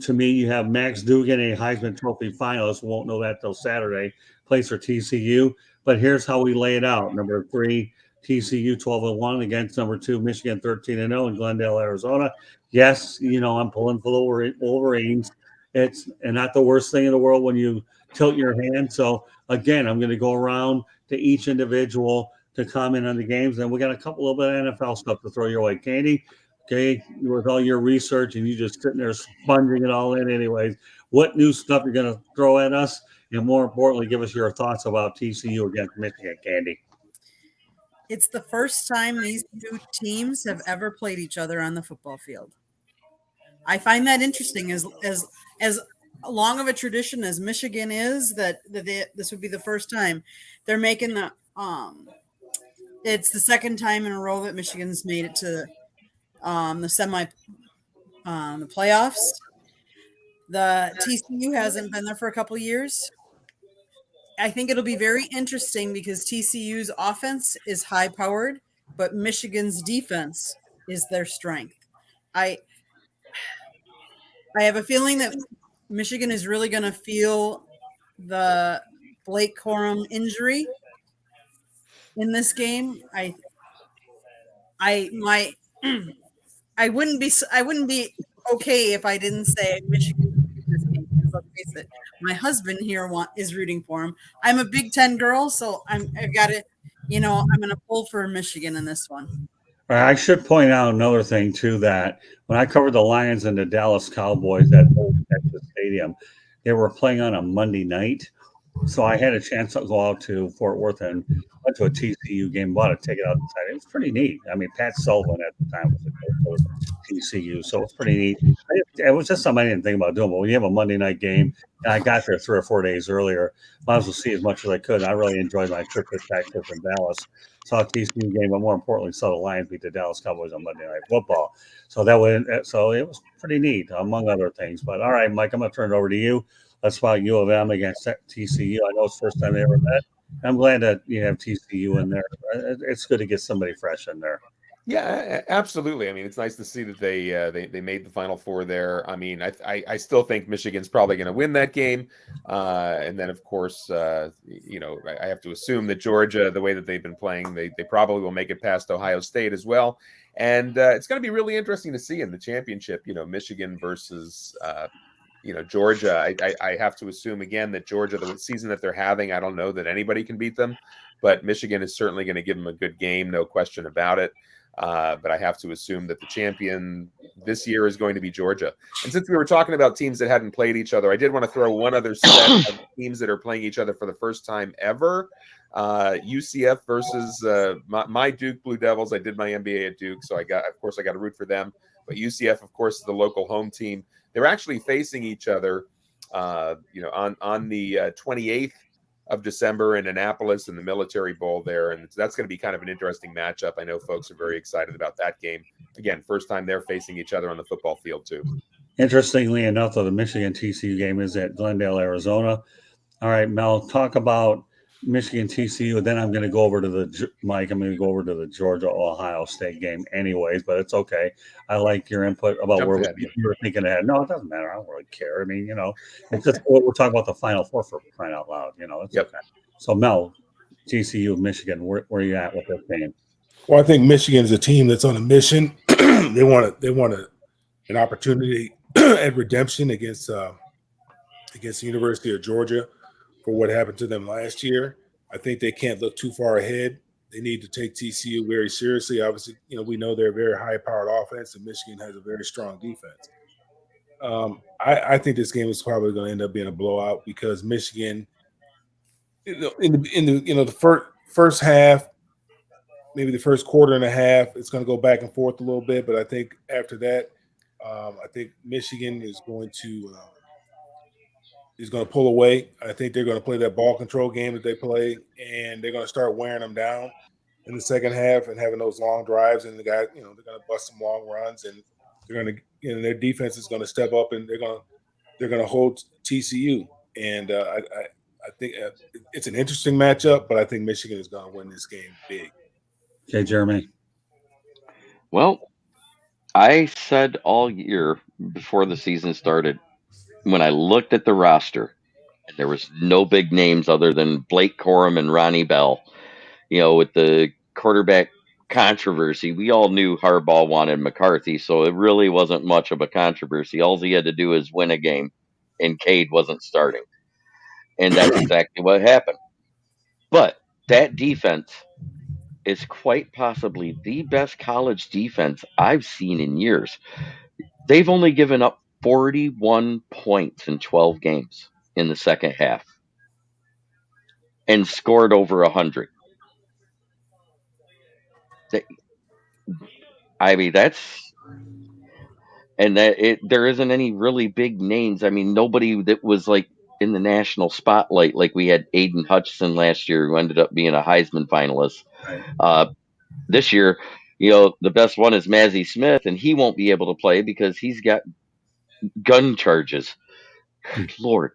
to me, you have Max Dugan, a Heisman Trophy finalist. We won't know that till Saturday. Plays for TCU. But here's how we lay it out. Number 3, TCU 12-1 against number 2, Michigan 13-0 in Glendale, Arizona. Yes, I'm pulling for the Wolverines. It's not the worst thing in the world when you tilt your hand. So, again, I'm going to go around to each individual to comment on the games. And we got a little bit of NFL stuff to throw your way. Candy, okay, with all your research and you just sitting there sponging it all in anyways, what new stuff you're going to throw at us? And more importantly, give us your thoughts about TCU against Michigan, Candy. It's the first time these 2 teams have ever played each other on the football field. I find that interesting as long of a tradition as Michigan is that this would be the first time they're making the it's the second time in a row that Michigan's made it to the playoffs. The TCU hasn't been there for a couple of years. I think it'll be very interesting because TCU's offense is high powered, but Michigan's defense is their strength. I have a feeling that Michigan is really going to feel the Blake Corum injury in this game. I wouldn't be okay if I didn't say Michigan in this game. Let's face it, my husband here is rooting for him. I'm a Big Ten girl, so I've got to, I'm going to pull for Michigan in this one. I should point out another thing too, that when I covered the Lions and the Dallas Cowboys at Old Texas Stadium, they were playing on a Monday night. So I had a chance to go out to Fort Worth and went to a TCU game, bought a ticket outside. It was pretty neat. I mean, Pat Sullivan at the time was the coach for TCU, so it was pretty neat. It was just something I didn't think about doing. But when you have a Monday night game, and I got there 3 or 4 days earlier, might as well see as much as I could. I really enjoyed my trip to Texas and Dallas. Saw a TCU game, but more importantly, saw the Lions beat the Dallas Cowboys on Monday Night Football. So so it was pretty neat, among other things. But all right, Mike, I'm going to turn it over to you. Let's talk U of M against TCU. I know it's the first time they ever met. I'm glad that you have TCU in there. It's good to get somebody fresh in there. Yeah, absolutely. I mean, it's nice to see that they made the Final Four there. I mean, I still think Michigan's probably going to win that game, and then of course, I have to assume that Georgia, the way that they've been playing, they probably will make it past Ohio State as well. And it's going to be really interesting to see in the championship. Michigan versus Georgia. I have to assume again that Georgia, the season that they're having, I don't know that anybody can beat them, but Michigan is certainly going to give them a good game, no question about it. But I have to assume that the champion this year is going to be Georgia. And since we were talking about teams that hadn't played each other, I did want to throw one other set of teams that are playing each other for the first time ever. UCF versus my Duke Blue Devils. I did my MBA at Duke, so I got to root for them. But UCF, of course, is the local home team. They're actually facing each other, on the 28th of December in Annapolis in the Military Bowl there. And that's going to be kind of an interesting matchup. I know folks are very excited about that game. Again, first time they're facing each other on the football field too. Interestingly enough, though, the Michigan TCU game is at Glendale, Arizona. All right, Mel, talk about Michigan TCU. Then I'm going to go over to Mike. I'm going to go over to the Georgia Ohio State game, anyways. But it's okay. I like your input about where you were thinking ahead. No, it doesn't matter. I don't really care. I mean, it's just we're talking about the Final Four for crying out loud. It's okay. So Mel, TCU, Michigan, where are you at with this game? Well, I think Michigan is a team that's on a mission. They want an opportunity at redemption against the University of Georgia for what happened to them last year. I think they can't look too far ahead. They need to take TCU very seriously. Obviously, we know they're a very high-powered offense, and Michigan has a very strong defense. I think this game is probably going to end up being a blowout because Michigan, in the first half, maybe the first quarter and a half, it's going to go back and forth a little bit. But I think after that, I think Michigan is going to pull away. I think they're going to play that ball control game that they play, and they're going to start wearing them down in the second half and having those long drives. And the guys, they're going to bust some long runs, and they're going to, their defense is going to step up, and they're going to hold TCU. And I think it's an interesting matchup, but I think Michigan is going to win this game big. Okay, Jeremy. Well, I said all year before the season started, when I looked at the roster, and there was no big names other than Blake Corum and Ronnie Bell, with the quarterback controversy, we all knew Harbaugh wanted McCarthy, so it really wasn't much of a controversy. All he had to do is win a game, and Cade wasn't starting. And that's exactly what happened. But that defense is quite possibly the best college defense I've seen in years. They've only given up 41 points in 12 games in the second half and scored over 100. I mean, there isn't any really big names. I mean, nobody that was like in the national spotlight, like we had Aiden Hutchinson last year, who ended up being a Heisman finalist. Right. This year, the best one is Mazzie Smith, and he won't be able to play because he's got gun charges. Lord.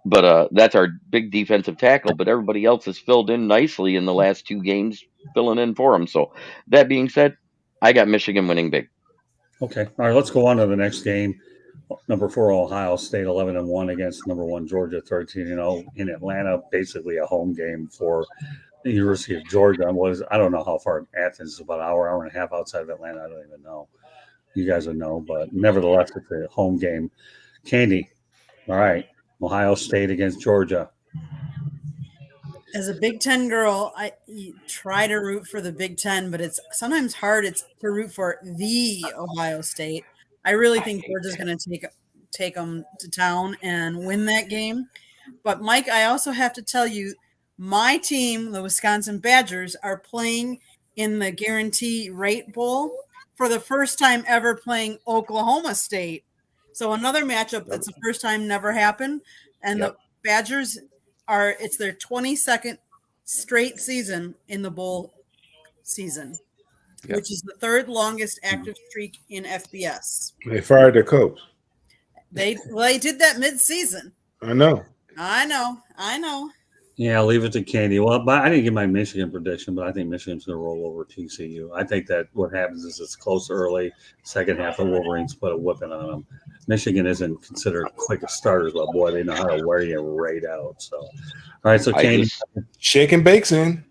But that's our big defensive tackle. But everybody else has filled in nicely in the last two games, filling in for him. So that being said, I got Michigan winning big. Okay. All right, let's go on to the next game. Number 4 Ohio State 11-1 against number 1 Georgia 13-0 in Atlanta. Basically a home game for the University of Georgia. I don't know how far Athens is, about an hour and a half outside of Atlanta. I don't even know. You guys would know, but nevertheless, it's a home game. Candy. All right. Ohio State against Georgia. As a Big Ten girl, you try to root for the Big Ten, but it's sometimes hard. It's to root for the Ohio State. I really think Georgia's going to take them to town and win that game. But Mike, I also have to tell you, my team, the Wisconsin Badgers, are playing in the Guarantee Rate Bowl for the first time ever, playing Oklahoma State. So another matchup that's the first time never happened. And the Badgers it's their 22nd straight season in the bowl season, which is the third longest active streak in FBS. They fired their coach. They did that mid-season. I know. Yeah, leave it to Candy. Well, but I didn't get my Michigan prediction, but I think Michigan's going to roll over TCU. I think that what happens is it's close early, second half, the Wolverines put a whipping on them. Michigan isn't considered quick as starters, but boy, they know how to wear you right out. So, all right, so Candy, shake and bakes in.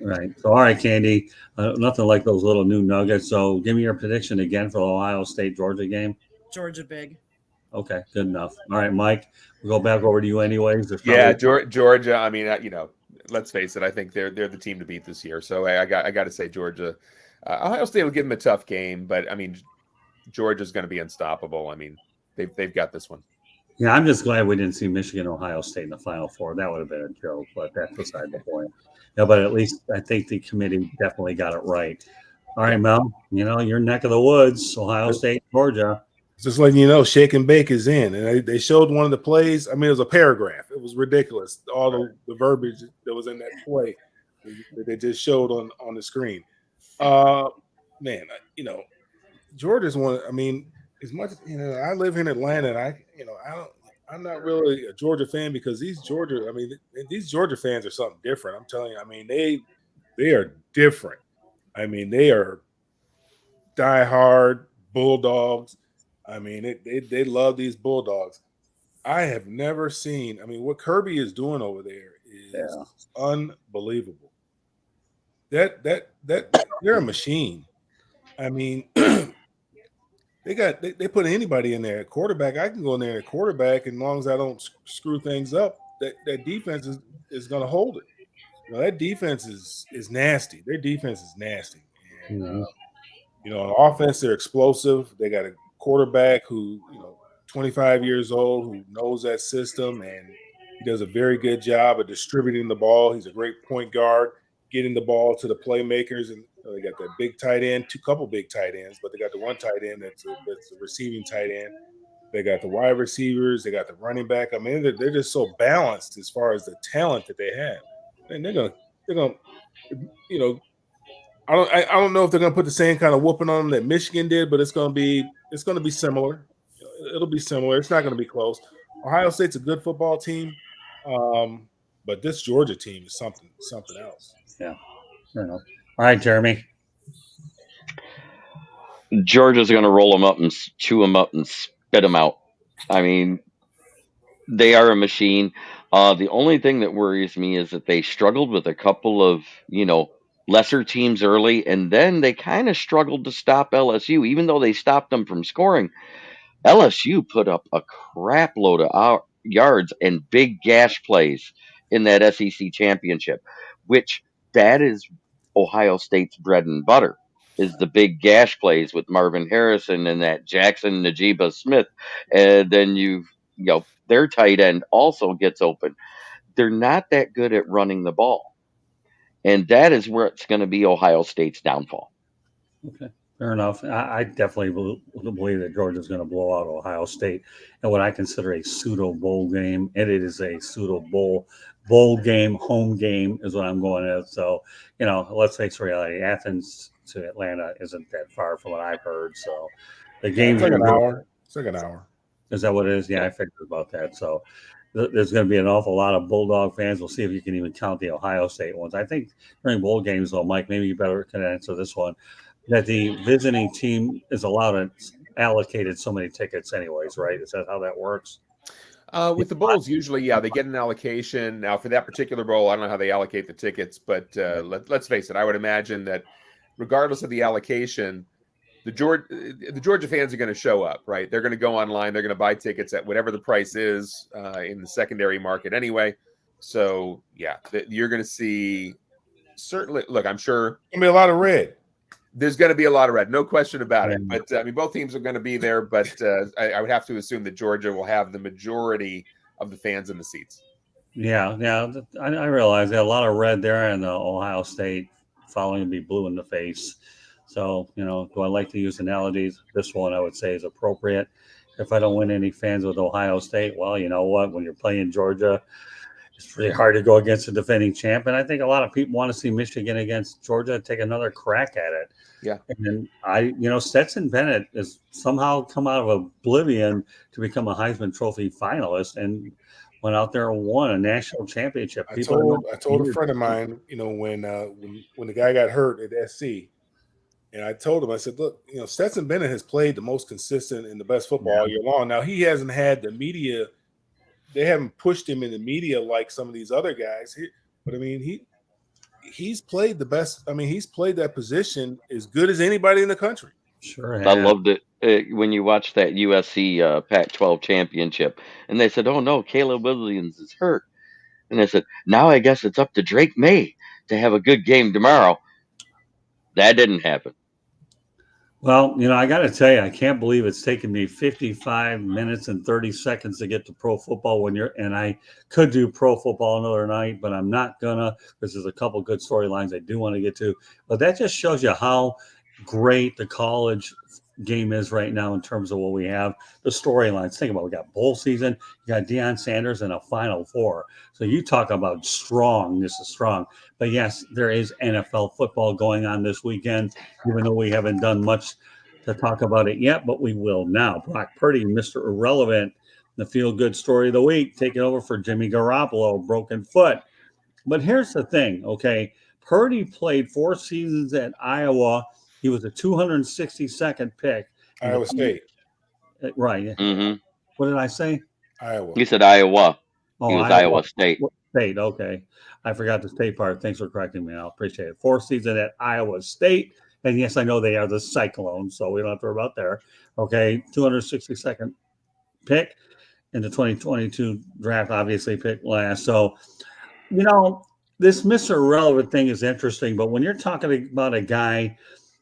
Right. So, all right, Candy, nothing like those little new nuggets. So, give me your prediction again for the Ohio State Georgia game. Georgia big. Okay, good enough. All right, Mike, we'll go back over to you anyways. Georgia. I mean, let's face it. I think they're the team to beat this year. So I got to say Georgia. Ohio State will give them a tough game, but I mean, Georgia's going to be unstoppable. I mean, they've got this one. Yeah, I'm just glad we didn't see Michigan, Ohio State in the Final Four. That would have been a joke, but that's beside the point. Yeah, but at least I think the committee definitely got it right. All right, Mel, your neck of the woods, Ohio State, Georgia. Just letting you know, shake and bake is in. And they showed one of the plays. I mean, it was a paragraph. It was ridiculous. All the verbiage that was in that play that they just showed on the screen. Man, Georgia's one. I mean, as much I live in Atlanta, and I'm not really a Georgia fan because these Georgia fans are something different. I'm telling you. I mean, they are different. I mean, they are diehard Bulldogs. I mean, they love these Bulldogs. I have never seen. I mean, what Kirby is doing over there is unbelievable. That they're a machine. I mean, they put anybody in there at quarterback. I can go in there at quarterback, and as long as I don't screw things up, that defense is going to hold it. That defense is nasty. Their defense is nasty. And, on offense, they're explosive. They got a quarterback who, 25 years old, who knows that system, and he does a very good job of distributing the ball. He's a great point guard, getting the ball to the playmakers, and they got that big tight end, couple big tight ends, but they got the one tight end that's a receiving tight end. They got the wide receivers, they got the running back. I mean, they're just so balanced as far as the talent that they have, and they're gonna, I don't know if they're gonna put the same kind of whooping on them that Michigan did, but it's gonna be similar. It'll be similar. It's not gonna be close. Ohio State's a good football team, but this Georgia team is something else. Yeah. Fair enough. All right, Jeremy. Georgia's going to roll them up and chew them up and spit them out. I mean, they are a machine. The only thing that worries me is that they struggled with a couple of, lesser teams early, and then they kind of struggled to stop LSU, even though they stopped them from scoring. LSU put up a crap load of yards and big gash plays in that SEC championship, which that is Ohio State's bread and butter, is the big gash plays with Marvin Harrison and that Jackson Najiba Smith. And then their tight end also gets open. They're not that good at running the ball. And that is where it's going to be Ohio State's downfall. Okay. Fair enough. I definitely believe that Georgia's going to blow out Ohio State in what I consider a pseudo bowl game. And it is a pseudo bowl game, home game is what I'm going at. So, let's face reality. Athens to Atlanta isn't that far from what I've heard. So the game's like an hour. It's like an hour. Is that what it is? Yeah, I figured about that. So there's going to be an awful lot of Bulldog fans. We'll see if you can even count the Ohio State ones. I think during bowl games, though, Mike, maybe you better can answer this one, that the visiting team is allowed to allocated so many tickets anyways, right? Is that how that works? With the bowls, usually, they get an allocation. Now, for that particular bowl, I don't know how they allocate the tickets, but let's face it. I would imagine that regardless of the allocation, the Georgia fans are going to show up, right? They're going to go online. They're going to buy tickets at whatever the price is in the secondary market anyway. So, you're going to see certainly – look, I'm sure – Going to be a lot of red. There's going to be a lot of red, no question about it. But, both teams are going to be there, but I would have to assume that Georgia will have the majority the fans in the seats. Yeah, yeah. I realize that a lot of red there, and the Ohio State following would be blue in the face. So, do I like to use analogies? This one I would say is appropriate. If I don't win any fans with Ohio State, well, you know what? When you're playing Georgia, it's pretty hard to go against the defending champ. And I think a lot of people want to see Michigan against Georgia take another crack at it. Yeah. And Stetson Bennett has somehow come out of oblivion to become a Heisman Trophy finalist and went out there and won a national championship. I told a friend of mine, when the guy got hurt at SC, and I told him, I said, look, Stetson Bennett has played the most consistent and the best football all year long. Now, he hasn't had the media. They haven't pushed him in the media like some of these other guys. But, I mean, he's played the best. I mean, he's played that position as good as anybody in the country. Sure I has. loved it when you watched that USC Pac-12 championship, and they said, "Oh no, Caleb Williams is hurt," and they said, "Now I guess it's up to Drake May to have a good game tomorrow." That didn't happen. Well, I got to tell you, I can't believe it's taken me 55 minutes and 30 seconds to get to pro football and I could do pro football another night, but I'm not gonna, because there's a couple good storylines I do want to get to. But that just shows you how great the college game is right now in terms of what we have, the storylines. Think about it. We got bowl season, you got Deion Sanders and a Final Four. So you talk about strong, this is strong. But yes, there is NFL football going on this weekend, even though we haven't done much to talk about it yet, but we will now. Brock Purdy, Mr. Irrelevant, the feel-good story of the week, taking over for Jimmy Garoppolo, broken foot. But here's the thing, okay? Purdy played 4 seasons at Iowa. He was a 262nd pick. Iowa State. Right. Mm-hmm. What did I say? Iowa. He said Iowa. Oh, he was Iowa State. State, okay. I forgot the state part. Thanks for correcting me. I appreciate it. 4th season at Iowa State. And yes, I know they are the Cyclones, so we don't have to worry about there. Okay, 262nd pick in the 2022 draft, obviously picked last. So, this Mr. Irrelevant thing is interesting, but when you're talking about a guy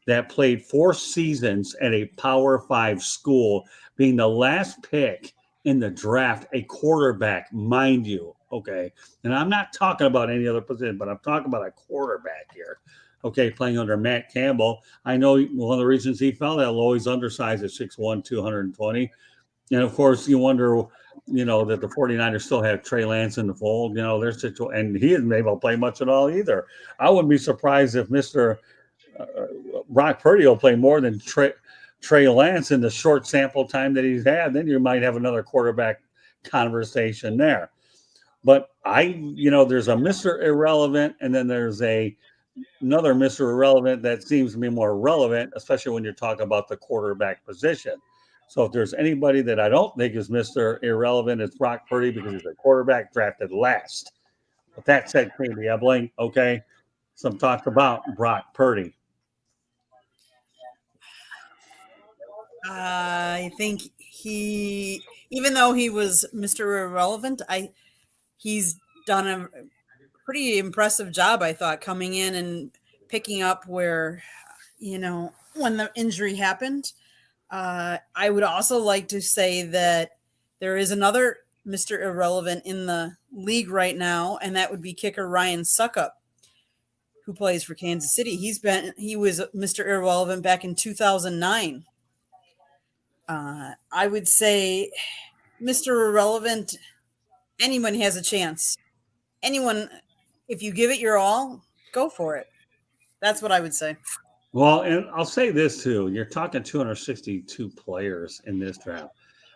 that played 4 seasons at a Power 5 school, being the last pick in the draft, a quarterback, mind you, okay? And I'm not talking about any other position, but I'm talking about a quarterback here, okay, playing under Matt Campbell. I know one of the reasons he fell that low, he's undersized at 6'1", 220. And, of course, you wonder, that the 49ers still have Trey Lance in the fold, their situation, and he isn't able to play much at all either. I wouldn't be surprised if Mr. Brock Purdy will play more than Trey Lance in the short sample time that he's had. Then you might have another quarterback conversation there. But there's a Mr. Irrelevant, and then there's another Mr. Irrelevant that seems to be more relevant, especially when you're talking about the quarterback position. So if there's anybody that I don't think is Mr. Irrelevant, it's Brock Purdy, because he's a quarterback drafted last. With that said, Katie Ebling, okay, some talk about Brock Purdy. I think even though he was Mr. Irrelevant, he's done a pretty impressive job, I thought, coming in and picking up where, when the injury happened. I would also like to say that there is another Mr. Irrelevant in the league right now, and that would be kicker Ryan Suckup, who plays for Kansas City. He was Mr. Irrelevant back in 2009. I would say Mr. Irrelevant, anyone has a chance. Anyone, if you give it your all, go for it. That's what I would say. Well, and I'll say this too. You're talking 262 players in this draft.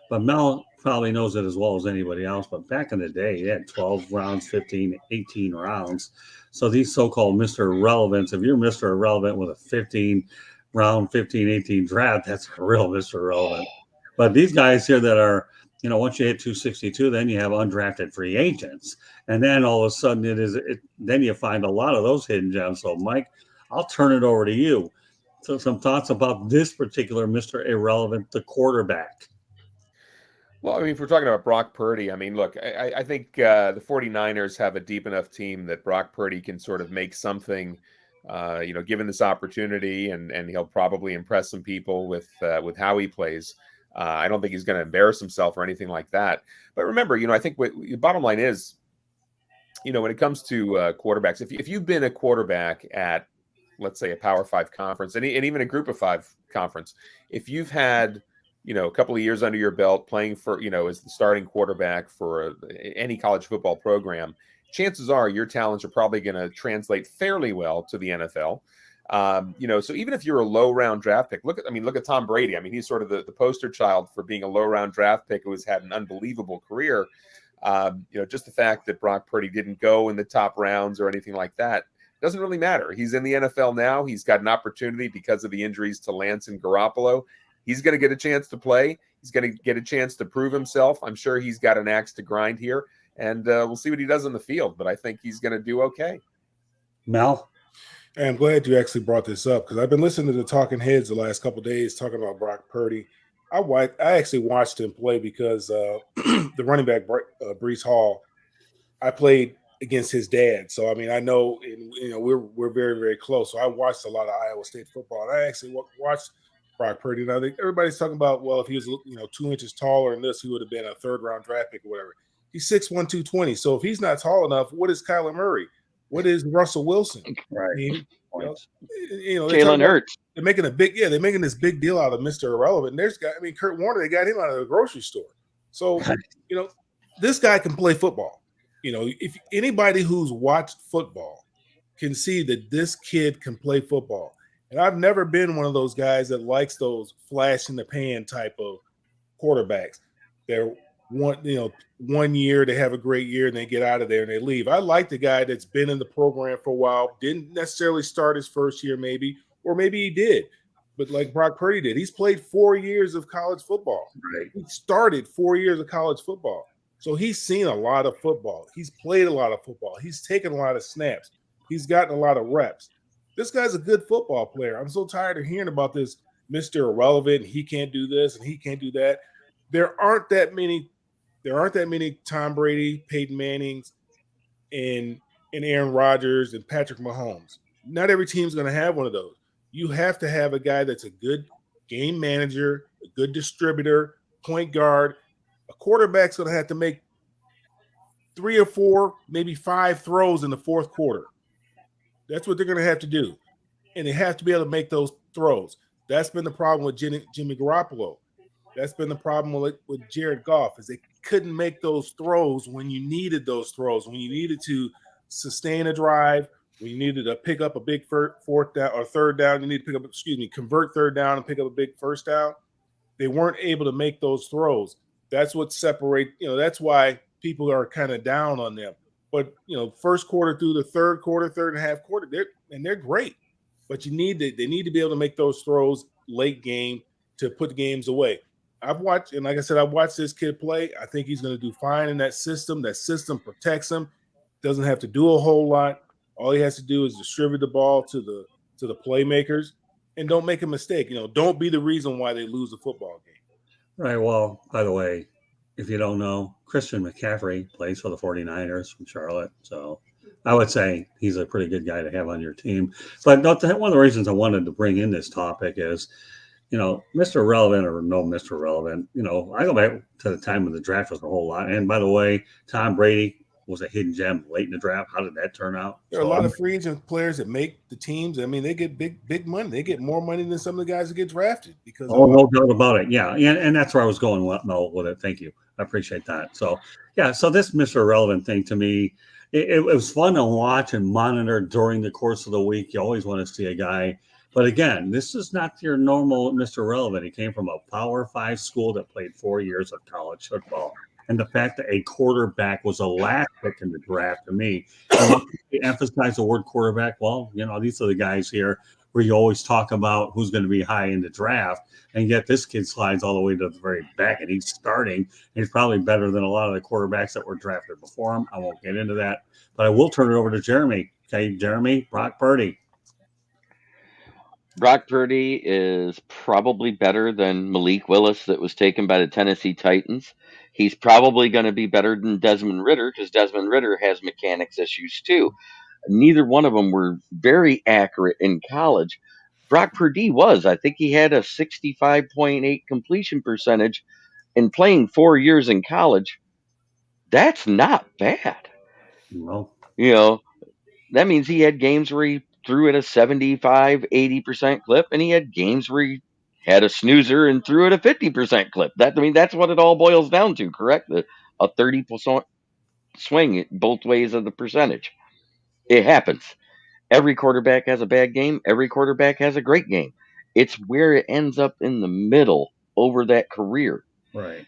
But Mel probably knows it as well as anybody else. But back in the day, you had 12 rounds, 15, 18 rounds. So these so-called Mr. Irrelevants, if you're Mr. Irrelevant with a 15-round, 15, 18 draft, that's a real Mr. Irrelevant. But these guys here that are, once you hit 262, then you have undrafted free agents. And then all of a sudden then you find a lot of those hidden gems. So, Mike, I'll turn it over to you. So some thoughts about this particular Mr. Irrelevant, the quarterback. Well, I mean, if we're talking about Brock Purdy, I mean, look, I think the 49ers have a deep enough team that Brock Purdy can sort of make something, given this opportunity, and he'll probably impress some people with how he plays. I don't think he's going to embarrass himself or anything like that. But remember, I think the bottom line is, when it comes to quarterbacks, if you've been a quarterback at, let's say, a Power 5 conference, and even a Group of 5 conference, if you've had, a couple of years under your belt playing for, as the starting quarterback for any college football program, chances are your talents are probably going to translate fairly well to the NFL. So even if you're a low round draft pick, look at Tom Brady. I mean, he's sort of the poster child for being a low round draft pick who has had an unbelievable career. Just the fact that Brock Purdy didn't go in the top rounds or anything like that doesn't really matter. He's in the NFL now. He's got an opportunity because of the injuries to Lance and Garoppolo. He's going to get a chance to play. He's going to get a chance to prove himself. I'm sure he's got an axe to grind here, and we'll see what he does in the field. But I think he's going to do okay. Mel? I'm glad you actually brought this up because I've been listening to the Talking Heads the last couple of days talking about Brock Purdy. I actually watched him play because the running back Breece Hall, I played against his dad, so I mean I know, we're very, very close. So I watched a lot of Iowa State football, and I actually watched Brock Purdy. And I think everybody's talking about, well, if he was 2 inches taller than this, he would have been a third round draft pick or whatever. He's 6'1", 220. So if he's not tall enough, what is Kyler Murray? What is Russell Wilson? Right. I mean, Jalen Hurts. They're making they're making this big deal out of Mr. Irrelevant. And there's Kurt Warner, they got him out of the grocery store. So, this guy can play football. If anybody who's watched football can see that this kid can play football. And I've never been one of those guys that likes those flash in the pan type of quarterbacks. They're 1 year, they have a great year, and they get out of there and they leave. I like the guy that's been in the program for a while, didn't necessarily start his first year maybe, or maybe he did. But like Brock Purdy did, he's played 4 years of college football. Right. He started 4 years of college football. So he's seen a lot of football. He's played a lot of football. He's taken a lot of snaps. He's gotten a lot of reps. This guy's a good football player. I'm so tired of hearing about this Mr. Irrelevant. He can't do this and he can't do that. There aren't that many Tom Brady, Peyton Mannings, and Aaron Rodgers and Patrick Mahomes. Not every team's going to have one of those. You have to have a guy that's a good game manager, a good distributor, point guard. A quarterback's going to have to make 3 or 4, maybe 5 throws in the fourth quarter. That's what they're going to have to do. And they have to be able to make those throws. That's been the problem with Jimmy Garoppolo. That's been the problem with Jared Goff, is they couldn't make those throws when you needed those throws, when you needed to sustain a drive, when you needed to pick up a big fourth down or third down. You need to convert third down and pick up a big first down. They weren't able to make those throws. That's what separates, that's why people are kind of down on them. But, first quarter through the third and a half quarter, they're great. But they need to be able to make those throws late game to put the games away. I've watched this kid play. I think he's going to do fine in that system. That system protects him. Doesn't have to do a whole lot. All he has to do is distribute the ball to the playmakers and don't make a mistake. Don't be the reason why they lose the football game. Right. Well, by the way, if you don't know, Christian McCaffrey plays for the 49ers from Charlotte. So I would say he's a pretty good guy to have on your team. But one of the reasons I wanted to bring in this topic is, Mr. Relevant or no Mr. Relevant, I go back to the time when the draft was a whole lot. And by the way, Tom Brady was a hidden gem late in the draft. How did that turn out? There are a lot of free agent players that make the teams. I mean, they get big money. They get more money than some of the guys that get drafted. Because no doubt about it. Yeah. And that's where I was going with it. Thank you. I appreciate that. So, yeah. So this Mr. Irrelevant thing to me, it was fun to watch and monitor during the course of the week. You always want to see a guy. But again, this is not your normal Mr. Relevant. He came from a Power 5 school that played 4 years of college football. And the fact that a quarterback was a last pick in the draft, to me, and you emphasize the word quarterback, well, these are the guys here where you always talk about who's going to be high in the draft. And yet this kid slides all the way to the very back, and he's starting. And he's probably better than a lot of the quarterbacks that were drafted before him. I won't get into that. But I will turn it over to Jeremy. Okay, Jeremy, Brock Purdy. Brock Purdy is probably better than Malik Willis that was taken by the Tennessee Titans. He's probably going to be better than Desmond Ridder because Desmond Ridder has mechanics issues too. Neither one of them were very accurate in college, Brock Purdy was. I think he had a 65.8 completion percentage in playing 4 years in college. That's not bad. Well, You know, that means he had games where he threw at a 75, 80% clip, and he had games where he had a snoozer and threw at a 50% clip. That's what it all boils down to, correct? A 30% swing both ways of the percentage. It happens. Every quarterback has a bad game. Every quarterback has a great game. It's where it ends up in the middle over that career. right.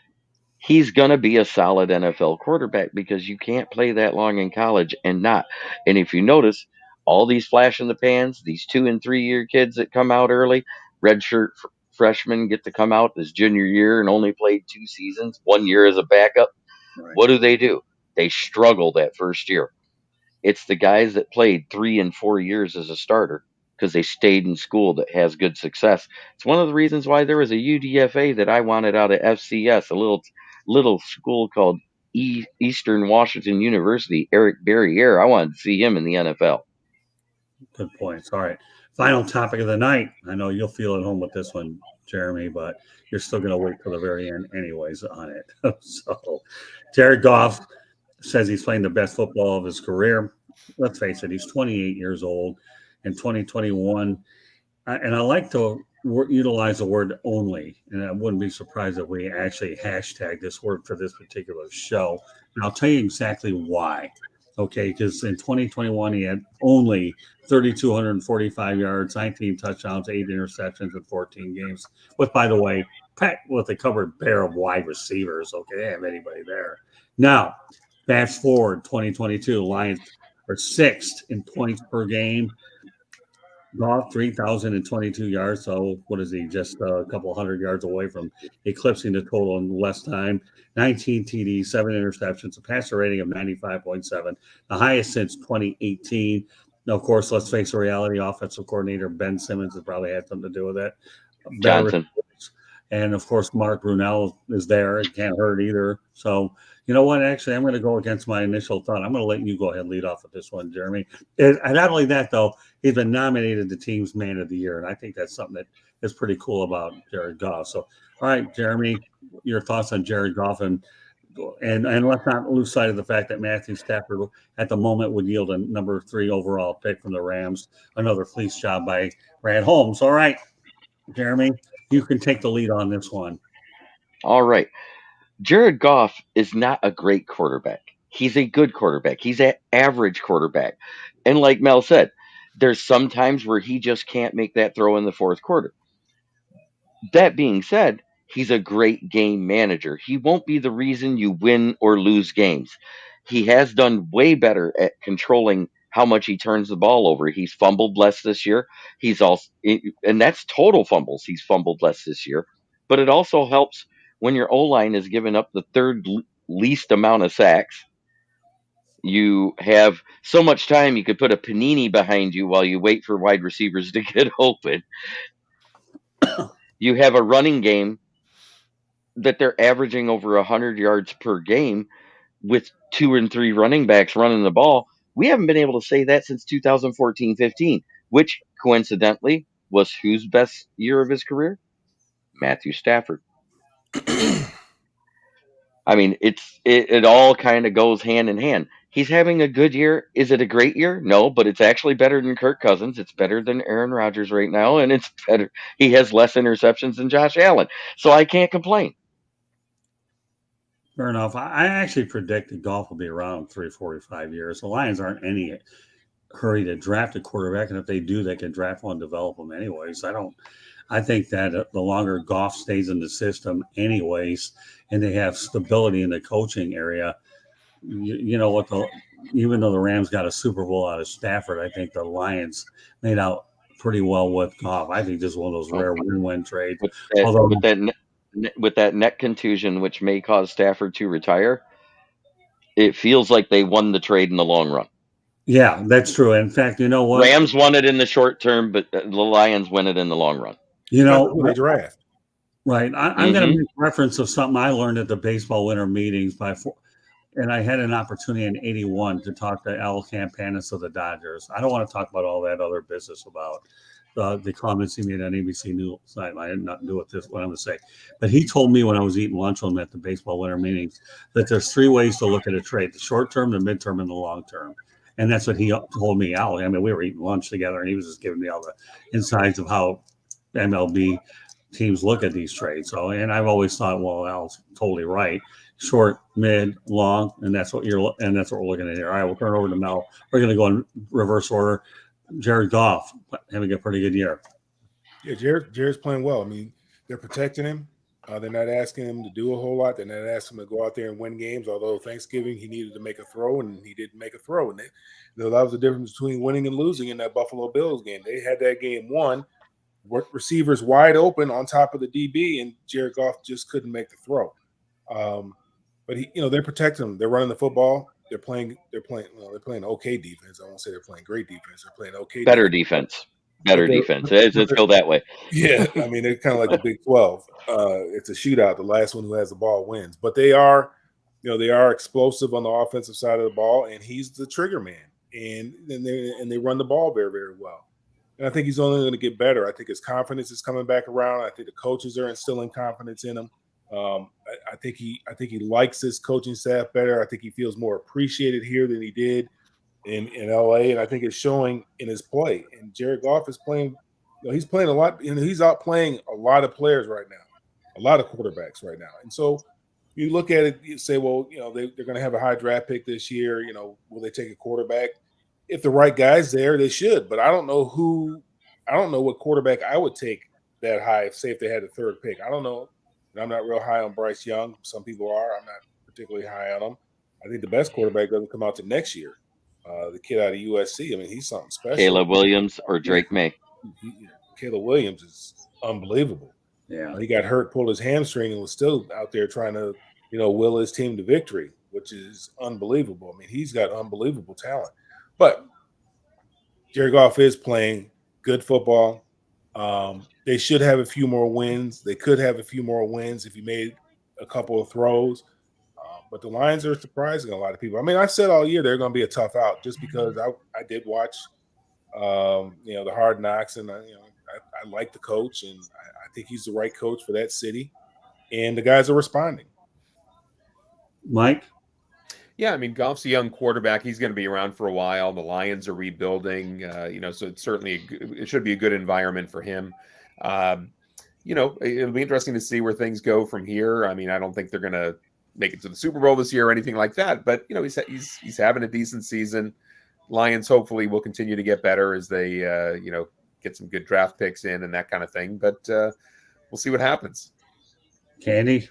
He's going to be a solid NFL quarterback because you can't play that long in college and not. And if you notice, all these flash in the pans, these 2 and 3 year kids that come out early, redshirt freshmen get to come out this junior year and only played 2 seasons, 1 year as a backup. Right. What do? They struggle that first year. It's the guys that played 3 and 4 years as a starter because they stayed in school that has good success. It's one of the reasons why there was a UDFA that I wanted out of FCS, a little school called Eastern Washington University. Eric Barriere, I wanted to see him in the NFL. Good points. All right. Final topic of the night. I know you'll feel at home with this one, Jeremy, but you're still going to wait till the very end anyways on it. So Jared Goff says he's playing the best football of his career. Let's face it, he's 28 years old in 2021. And I like to utilize the word only. And I wouldn't be surprised if we actually hashtag this word for this particular show. And I'll tell you exactly why. Okay, because in 2021, he had only 3,245 yards, 19 touchdowns, 8 interceptions in 14 games. But by the way, packed with a covered pair of wide receivers. Okay, they have anybody there. Now, fast forward 2022, Lions are 6th in points per game. Goff 3,022 yards. So what is he? Just a couple hundred yards away from eclipsing the total in less time. 19 TDs, 7 interceptions, a passer rating of 95.7, the highest since 2018. Now, of course, let's face the reality. Offensive coordinator Ben Simmons has probably had something to do with it. Johnson. And of course, Mark Brunell is there. It can't hurt either. So, you know what? Actually, I'm going to go against my initial thought. I'm going to let you go ahead and lead off with this one, Jeremy. And not only that, though, he's been nominated the team's man of the year. And I think that's something that is pretty cool about Jared Goff. So, all right, Jeremy, your thoughts on Jared Goff. And let's not lose sight of the fact that Matthew Stafford at the moment would yield a number 3 overall pick from the Rams. Another fleece job by Brad Holmes. All right, Jeremy, you can take the lead on this one. All right. Jared Goff is not a great quarterback. He's a good quarterback. He's an average quarterback. And like Mel said, there's some times where he just can't make that throw in the fourth quarter. That being said, he's a great game manager. He won't be the reason you win or lose games. He has done way better at controlling how much he turns the ball over. He's fumbled less this year. And that's total fumbles. He's fumbled less this year. But it also helps when your O-line is giving up the third least amount of sacks. You have so much time you could put a panini behind you while you wait for wide receivers to get open. You have a running game that they're averaging over 100 yards per game with 2 and 3 running backs running the ball. We haven't been able to say that since 2014-15, which coincidentally was whose best year of his career? Matthew Stafford. I mean, it all kind of goes hand in hand. He's having a good year. Is it a great year? No, but it's actually better than Kirk Cousins. It's better than Aaron Rodgers right now, and it's better. He has less interceptions than Josh Allen, so I can't complain. Fair enough. I actually predicted Goff will be around 3, 4, 5 years. The Lions aren't any hurry to draft a quarterback, and if they do, they can draft one and develop them anyways. I think that the longer Goff stays in the system anyways, and they have stability in the coaching area, you know what, even though the Rams got a Super Bowl out of Stafford, I think the Lions made out pretty well with Goff. I think this is one of those rare win-win trades. With that neck contusion, which may cause Stafford to retire, it feels like they won the trade in the long run. Yeah, that's true. In fact, you know what? Rams won it in the short term, but the Lions win it in the long run. You know, who they draft. Right. I'm going to make reference of something I learned at the baseball winter meetings and I had an opportunity in '81 to talk to Al Campanis of the Dodgers. I don't want to talk about all that other business about the comments he made on ABC News. I had nothing to do with this. What I'm going to say, but he told me when I was eating lunch with him at the baseball winter meetings that there's three ways to look at a trade: the short term, the midterm, and the long term. And that's what he told me, Al. I mean, we were eating lunch together, and he was just giving me all the insights of how MLB teams look at these trades. So, and I've always thought, well, Al's totally right. Short, mid, long, and that's what we're looking at here. All right, we'll turn it over to Mel. We're going to go in reverse order. Jared Goff having a pretty good year. Yeah, Jared's playing well. I mean, they're protecting him. They're not asking him to do a whole lot. They're not asking him to go out there and win games. Although Thanksgiving he needed to make a throw, and he didn't make a throw. And that was the difference between winning and losing in that Buffalo Bills game. They had that game won, receivers wide open on top of the DB, and Jared Goff just couldn't make the throw. But they're protecting him. They're running the football. They're playing okay defense. I won't say they're playing great defense. They're playing okay. Better defense. Let's go that way. Yeah, I mean, they're kind of like the Big 12. It's a shootout. The last one who has the ball wins. But they are explosive on the offensive side of the ball, and he's the trigger man. And they run the ball very, very well. And I think he's only going to get better. I think his confidence is coming back around. I think the coaches are instilling confidence in him. I think he likes his coaching staff better. I think he feels more appreciated here than he did in LA, and I think it's showing in his play. And Jared Goff is playing, he's playing a lot, and he's out playing a lot of players right now, a lot of quarterbacks right now. And so you look at it, you say, well, they're going to have a high draft pick this year. Will they take a quarterback? If the right guy's there, they should. But I don't know what quarterback I would take that high. Say if they had a third pick, I don't know. And I'm not real high on Bryce Young. Some people are. I'm not particularly high on him. I think the best quarterback doesn't come out to next year. The kid out of USC. I mean, he's something special. Caleb Williams or Drake May. Caleb Williams is unbelievable. Yeah, he got hurt, pulled his hamstring, and was still out there trying to, will his team to victory, which is unbelievable. I mean, he's got unbelievable talent. But Jared Goff is playing good football. They should have a few more wins. They could have a few more wins if he made a couple of throws. But the Lions are surprising a lot of people. I mean, I said all year they're going to be a tough out just because I did watch, the Hard Knocks, and I like the coach, and I think he's the right coach for that city. And the guys are responding. Mike? Yeah, I mean, Goff's a young quarterback. He's going to be around for a while. The Lions are rebuilding, so it's certainly it should be a good environment for him. It'll be interesting to see where things go from here. I mean, I don't think they're going to make it to the Super Bowl this year or anything like that, but he's having a decent season. Lions hopefully will continue to get better as they get some good draft picks in and that kind of thing. But we'll see what happens. Candy?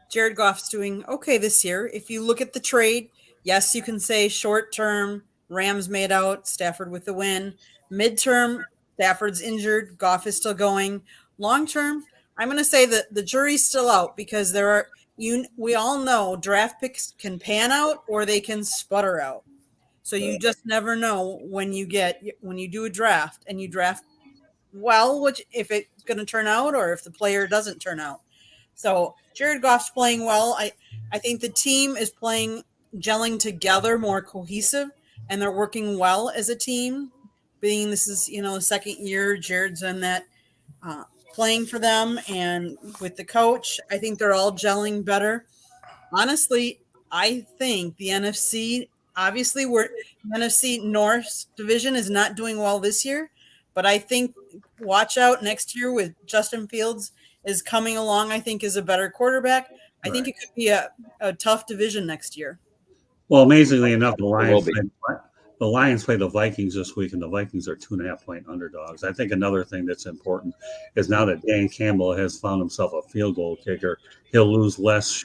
Jared Goff's doing okay this year. If you look at the trade, yes, you can say short term, Rams made out, Stafford with the win. Midterm, Stafford's injured, Goff is still going. Long term, I'm going to say that the jury's still out because we all know draft picks can pan out or they can sputter out. So you just never know when you do a draft and you draft well, which if it's going to turn out or if the player doesn't turn out. So Jared Goff's playing well. I think the team is gelling together more cohesive, and they're working well as a team. Being this is the second year Jared's in that playing for them, and with the coach, I think they're all gelling better. Honestly, I think the NFC, obviously, the NFC North division is not doing well this year, but I think watch out next year with Justin Fields is coming along. I think is a better quarterback. I think it could be a tough division next year. Well, amazingly enough, the Lions play the Vikings this week, and the Vikings are 2.5-point underdogs. I think another thing that's important is now that Dan Campbell has found himself a field goal kicker, he'll lose less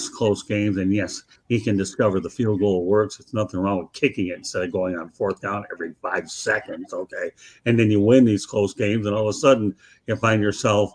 close games. And yes, he can discover the field goal works. It's nothing wrong with kicking it instead of going on fourth down every 5 seconds. Okay. And then you win these close games, and all of a sudden you find yourself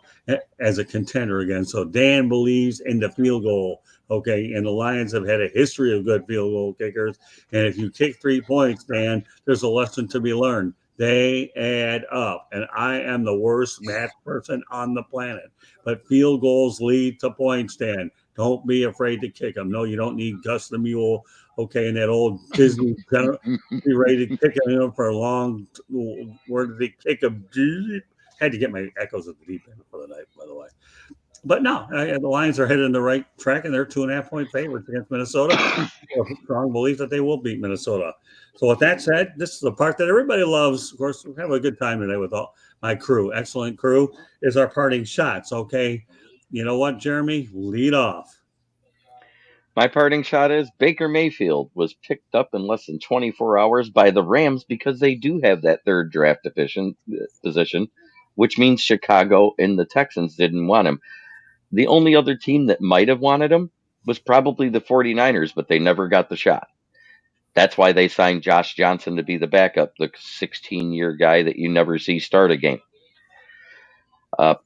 as a contender again. So Dan believes in the field goal. Okay. And the Lions have had a history of good field goal kickers. And if you kick 3 points, Dan, there's a lesson to be learned. They add up. And I am the worst math person on the planet. But field goals lead to points, Dan. Don't be afraid to kick him. No, you don't need Gus the Mule. Okay, and that old Disney be ready to kick him for a long. Where did they kick him? Had to get my echoes at the deep end for the night, by the way. But no, the Lions are headed in the right track, and they're 2.5-point favorites against Minnesota. Strong belief that they will beat Minnesota. So with that said, this is the part that everybody loves. Of course, we have a good time today with all my crew. Excellent crew is our parting shots. Okay, you know what, Jeremy? Lead off. My parting shot is Baker Mayfield was picked up in less than 24 hours by the Rams because they do have that third draft position, which means Chicago and the Texans didn't want him. The only other team that might have wanted him was probably the 49ers, but they never got the shot. That's why they signed Josh Johnson to be the backup, the 16-year guy that you never see start a game. I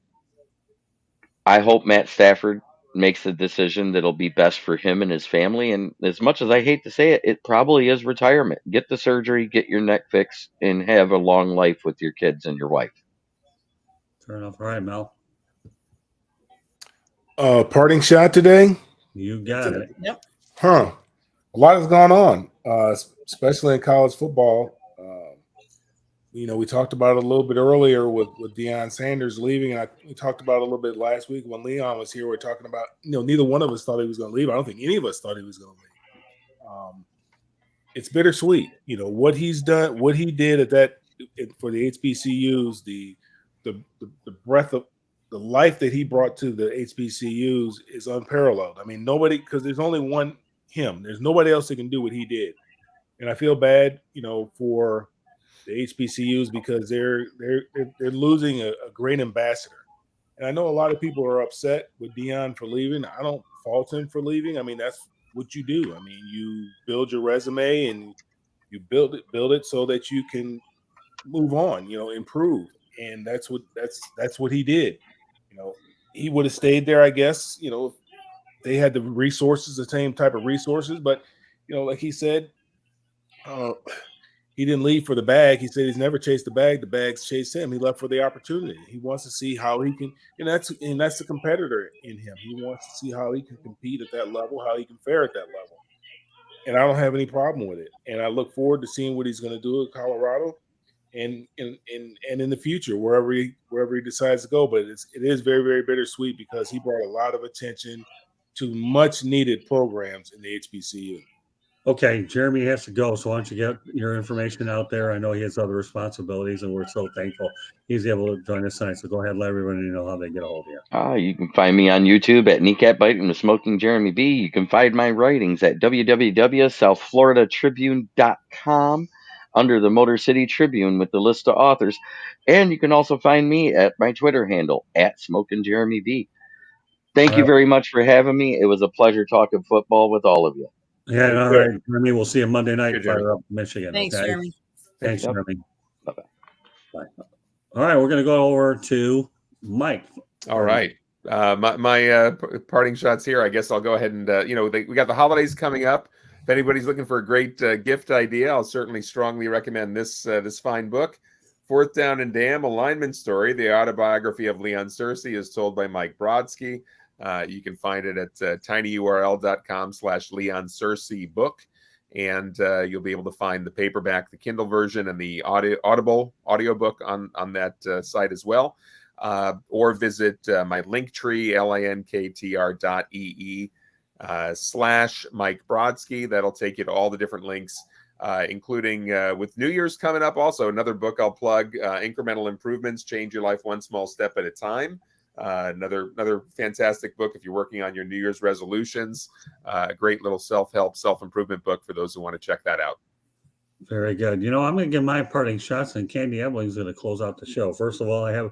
hope Matt Stafford makes the decision that'll be best for him and his family. And as much as I hate to say it, it probably is retirement. Get the surgery, get your neck fixed, and have a long life with your kids and your wife. Fair enough. All right, Mel. Parting shot today? You got it. Yep. A lot has gone on, especially in college football. We talked about it a little bit earlier with Deion Sanders leaving, and we talked about it a little bit last week when Leon was here. We're talking about, neither one of us thought he was going to leave. I don't think any of us thought he was going to leave. It's bittersweet, what he's done, what he did for the HBCUs, the breadth of the life that he brought to the HBCUs is unparalleled. I mean, nobody, because there's only one him. There's nobody else that can do what he did, and I feel bad, for the HBCUs because they're losing a great ambassador. And I know a lot of people are upset with Deion for leaving. I don't fault him for leaving. I mean, that's what you do. I mean, you build your resume and you build it so that you can move on, improve. And that's what he did. He would have stayed there, I guess, if they had the resources, the same type of resources. But, like he said, he didn't leave for the bag. He said he's never chased the bag. The bag's chased him. He left for the opportunity. He wants to see how he can, and that's the competitor in him. He wants to see how he can compete at that level, how he can fare at that level. And I don't have any problem with it. And I look forward to seeing what he's going to do at Colorado and in the future, wherever he decides to go. But it is very, very bittersweet because he brought a lot of attention to much needed programs in the HBCU. Okay, Jeremy has to go, so why don't you get your information out there? I know he has other responsibilities, and we're so thankful he's able to join us tonight. So go ahead, let everybody know how they get a hold of you. You can find me on YouTube at Kneecap Biting with Smoking Jeremy B. You can find my writings at www.southfloridatribune.com under the Motor City Tribune with the list of authors. And you can also find me at my Twitter handle at Smoking Jeremy B. Thank you very much for having me. It was a pleasure talking football with all of you. Yeah, all right, Jeremy. We'll see you Monday night. Fire up Michigan. Thanks, okay? Jeremy. Thanks, Jeremy. Bye-bye. Bye. All right, we're going to go over to Mike. All right. My parting shots here. I guess I'll go ahead and, we got the holidays coming up. If anybody's looking for a great gift idea, I'll certainly strongly recommend this fine book. Fourth Down and Damn, A Lineman Story, the autobiography of Deion Sanders is told by Mike Brodsky. You can find it at tinyurl.com/Deion Sanders book. And you'll be able to find the paperback, the Kindle version, and the Audible audiobook on that site as well. Or visit my Linktree, linktr.ee/Mike Brodsky. That'll take you to all the different links, including with New Year's coming up. Also, another book I'll plug, Incremental Improvements, Change Your Life One Small Step at a Time. Another fantastic book if you're working on your New Year's resolutions. A great little self-help, self-improvement book for those who want to check that out. Very good. I'm going to give my parting shots, and Candy Ebling's going to close out the show. First of all, I have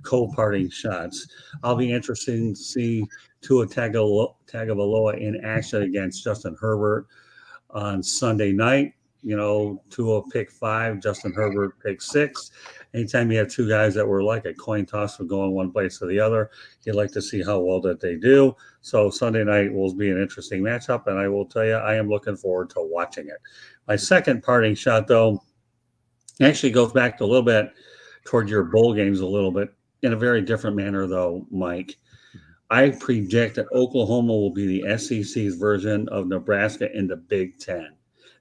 co-parting shots. I'll be interested to see Tua Tagovailoa in action against Justin Herbert on Sunday night. Tua pick 5, Justin Herbert pick 6. Anytime you have two guys that were like a coin toss from going one place to the other, you'd like to see how well that they do. So Sunday night will be an interesting matchup, and I will tell you, I am looking forward to watching it. My second parting shot, though, actually goes back to a little bit toward your bowl games a little bit in a very different manner, though, Mike. I project that Oklahoma will be the SEC's version of Nebraska in the Big Ten.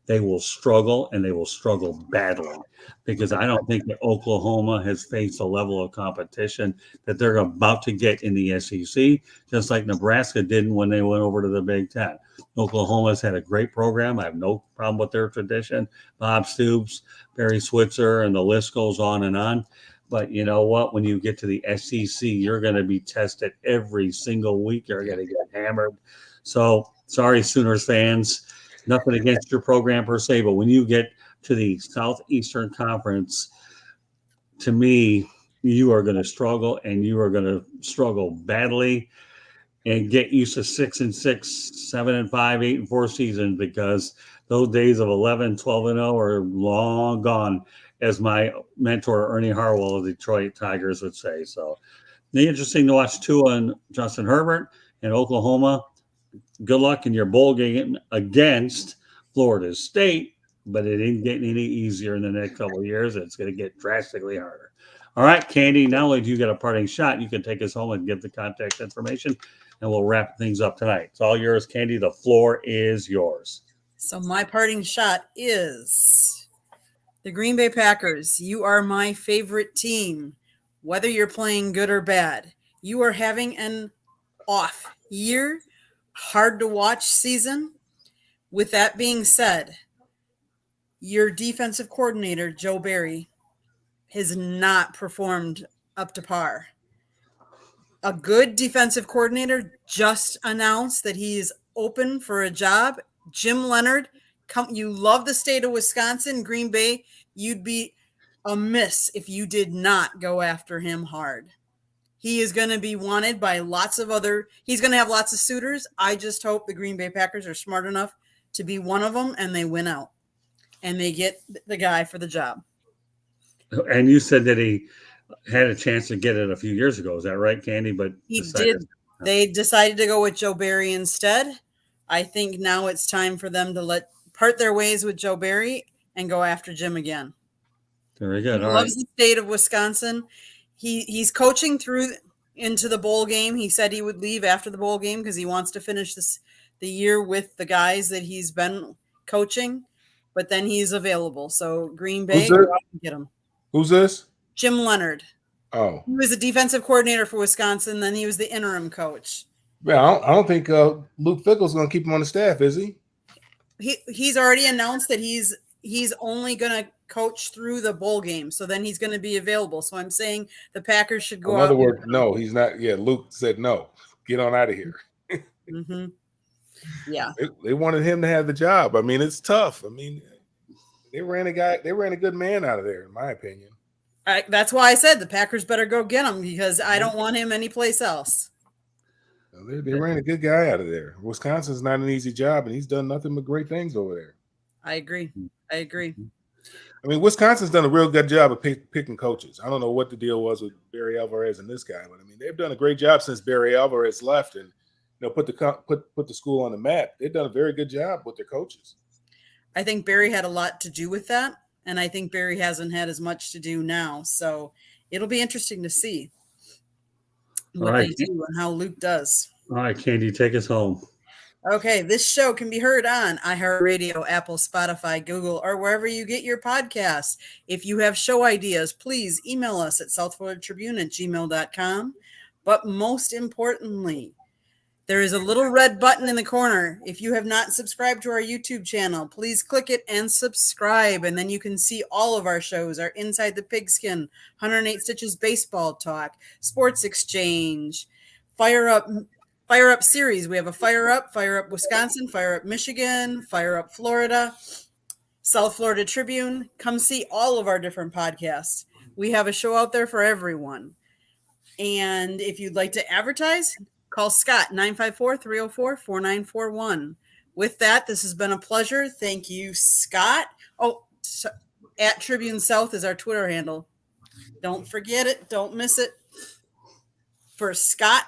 They will struggle, and they will struggle badly, because I don't think that Oklahoma has faced a level of competition that they're about to get in the SEC, just like Nebraska didn't when they went over to the Big Ten. Oklahoma's had a great program. I have no problem with their tradition. Bob Stoops, Barry Switzer, and the list goes on and on. But you know what? When you get to the SEC, you're going to be tested every single week. You're going to get hammered. So sorry, Sooners fans. Nothing against your program per se, but when you get to the Southeastern Conference, to me, you are going to struggle, and you are going to struggle badly, and get used to 6-6, 7-5, 8-4 seasons, because those days of 11, 12-0 are long gone, as my mentor Ernie Harwell of the Detroit Tigers would say. So, interesting to watch Tua and Justin Herbert in Oklahoma. Good luck in your bowl game against Florida State, but it ain't getting any easier in the next couple of years. It's going to get drastically harder. All right, Candy, not only do you get a parting shot, you can take us home and give the contact information, and we'll wrap things up tonight. It's all yours, Candy. The floor is yours. So my parting shot is the Green Bay Packers. You are my favorite team, whether you're playing good or bad. You are having an off year, hard to watch season. With that being said, your defensive coordinator, Joe Barry, has not performed up to par. A good defensive coordinator just announced that he is open for a job. Jim Leonard, you love the state of Wisconsin, Green Bay. You'd be amiss if you did not go after him hard. He is going to be wanted by he's going to have lots of suitors. I just hope the Green Bay Packers are smart enough to be one of them, and they win out, and they get the guy for the job. And you said that he had a chance to get it a few years ago. Is that right, Candy? But he did. They decided to go with Joe Barry instead. I think now it's time for them to part their ways with Joe Barry and go after Jim again. Very good. He loves the state of Wisconsin. He's coaching through into the bowl game. He said he would leave after the bowl game because he wants to finish the year with the guys that he's been coaching. But then he's available. So Green Bay, get him. Who's this? Jim Leonard. Oh, he was a defensive coordinator for Wisconsin. Then he was the interim coach. Yeah, I don't think Luke Fickell's going to keep him on the staff, is he? He's already announced that he's only going to coach through the bowl game. So then he's going to be available. So I'm saying the Packers should go out. In other words, no, he's not. Yeah, Luke said no. Get on out of here. Mm-hmm. Yeah. They wanted him to have the job. I mean, it's tough. I mean, they ran a good man out of there, in my opinion. That's why I said the Packers better go get him, because I don't want him anyplace else. They ran a good guy out of there. Wisconsin's not an easy job, and he's done nothing but great things over there. I agree. I mean, Wisconsin's done a real good job of picking coaches. I don't know what the deal was with Barry Alvarez and this guy, but I mean, they've done a great job since Barry Alvarez left and put the school on the map. They've done a very good job with their coaches. I think Barry had a lot to do with that, and I think Barry hasn't had as much to do now. So it'll be interesting to see what they do and how Luke does. All right, Candy, take us home. Okay, this show can be heard on iHeartRadio, Apple, Spotify, Google, or wherever you get your podcasts. If you have show ideas, please email us at southfloridatribune@gmail.com. But most importantly, there is a little red button in the corner. If you have not subscribed to our YouTube channel, please click it and subscribe. And then you can see all of our shows, our Inside the Pigskin, 108 Stitches Baseball Talk, Sports Exchange, Fire Up series. We have a Fire Up Wisconsin, Fire Up Michigan, Fire Up Florida, South Florida Tribune. Come see all of our different podcasts. We have a show out there for everyone. And if you'd like to advertise, call Scott, 954-304-4941. With that, this has been a pleasure. Thank you, Scott. At Tribune South is our Twitter handle. Don't forget it. Don't miss it. For Scott,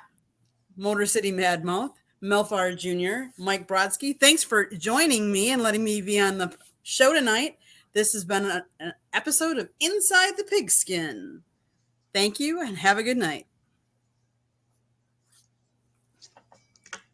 Motor City Madmouth, Melfar Jr., Mike Brodsky, thanks for joining me and letting me be on the show tonight. This has been an episode of Inside the Pigskin. Thank you and have a good night.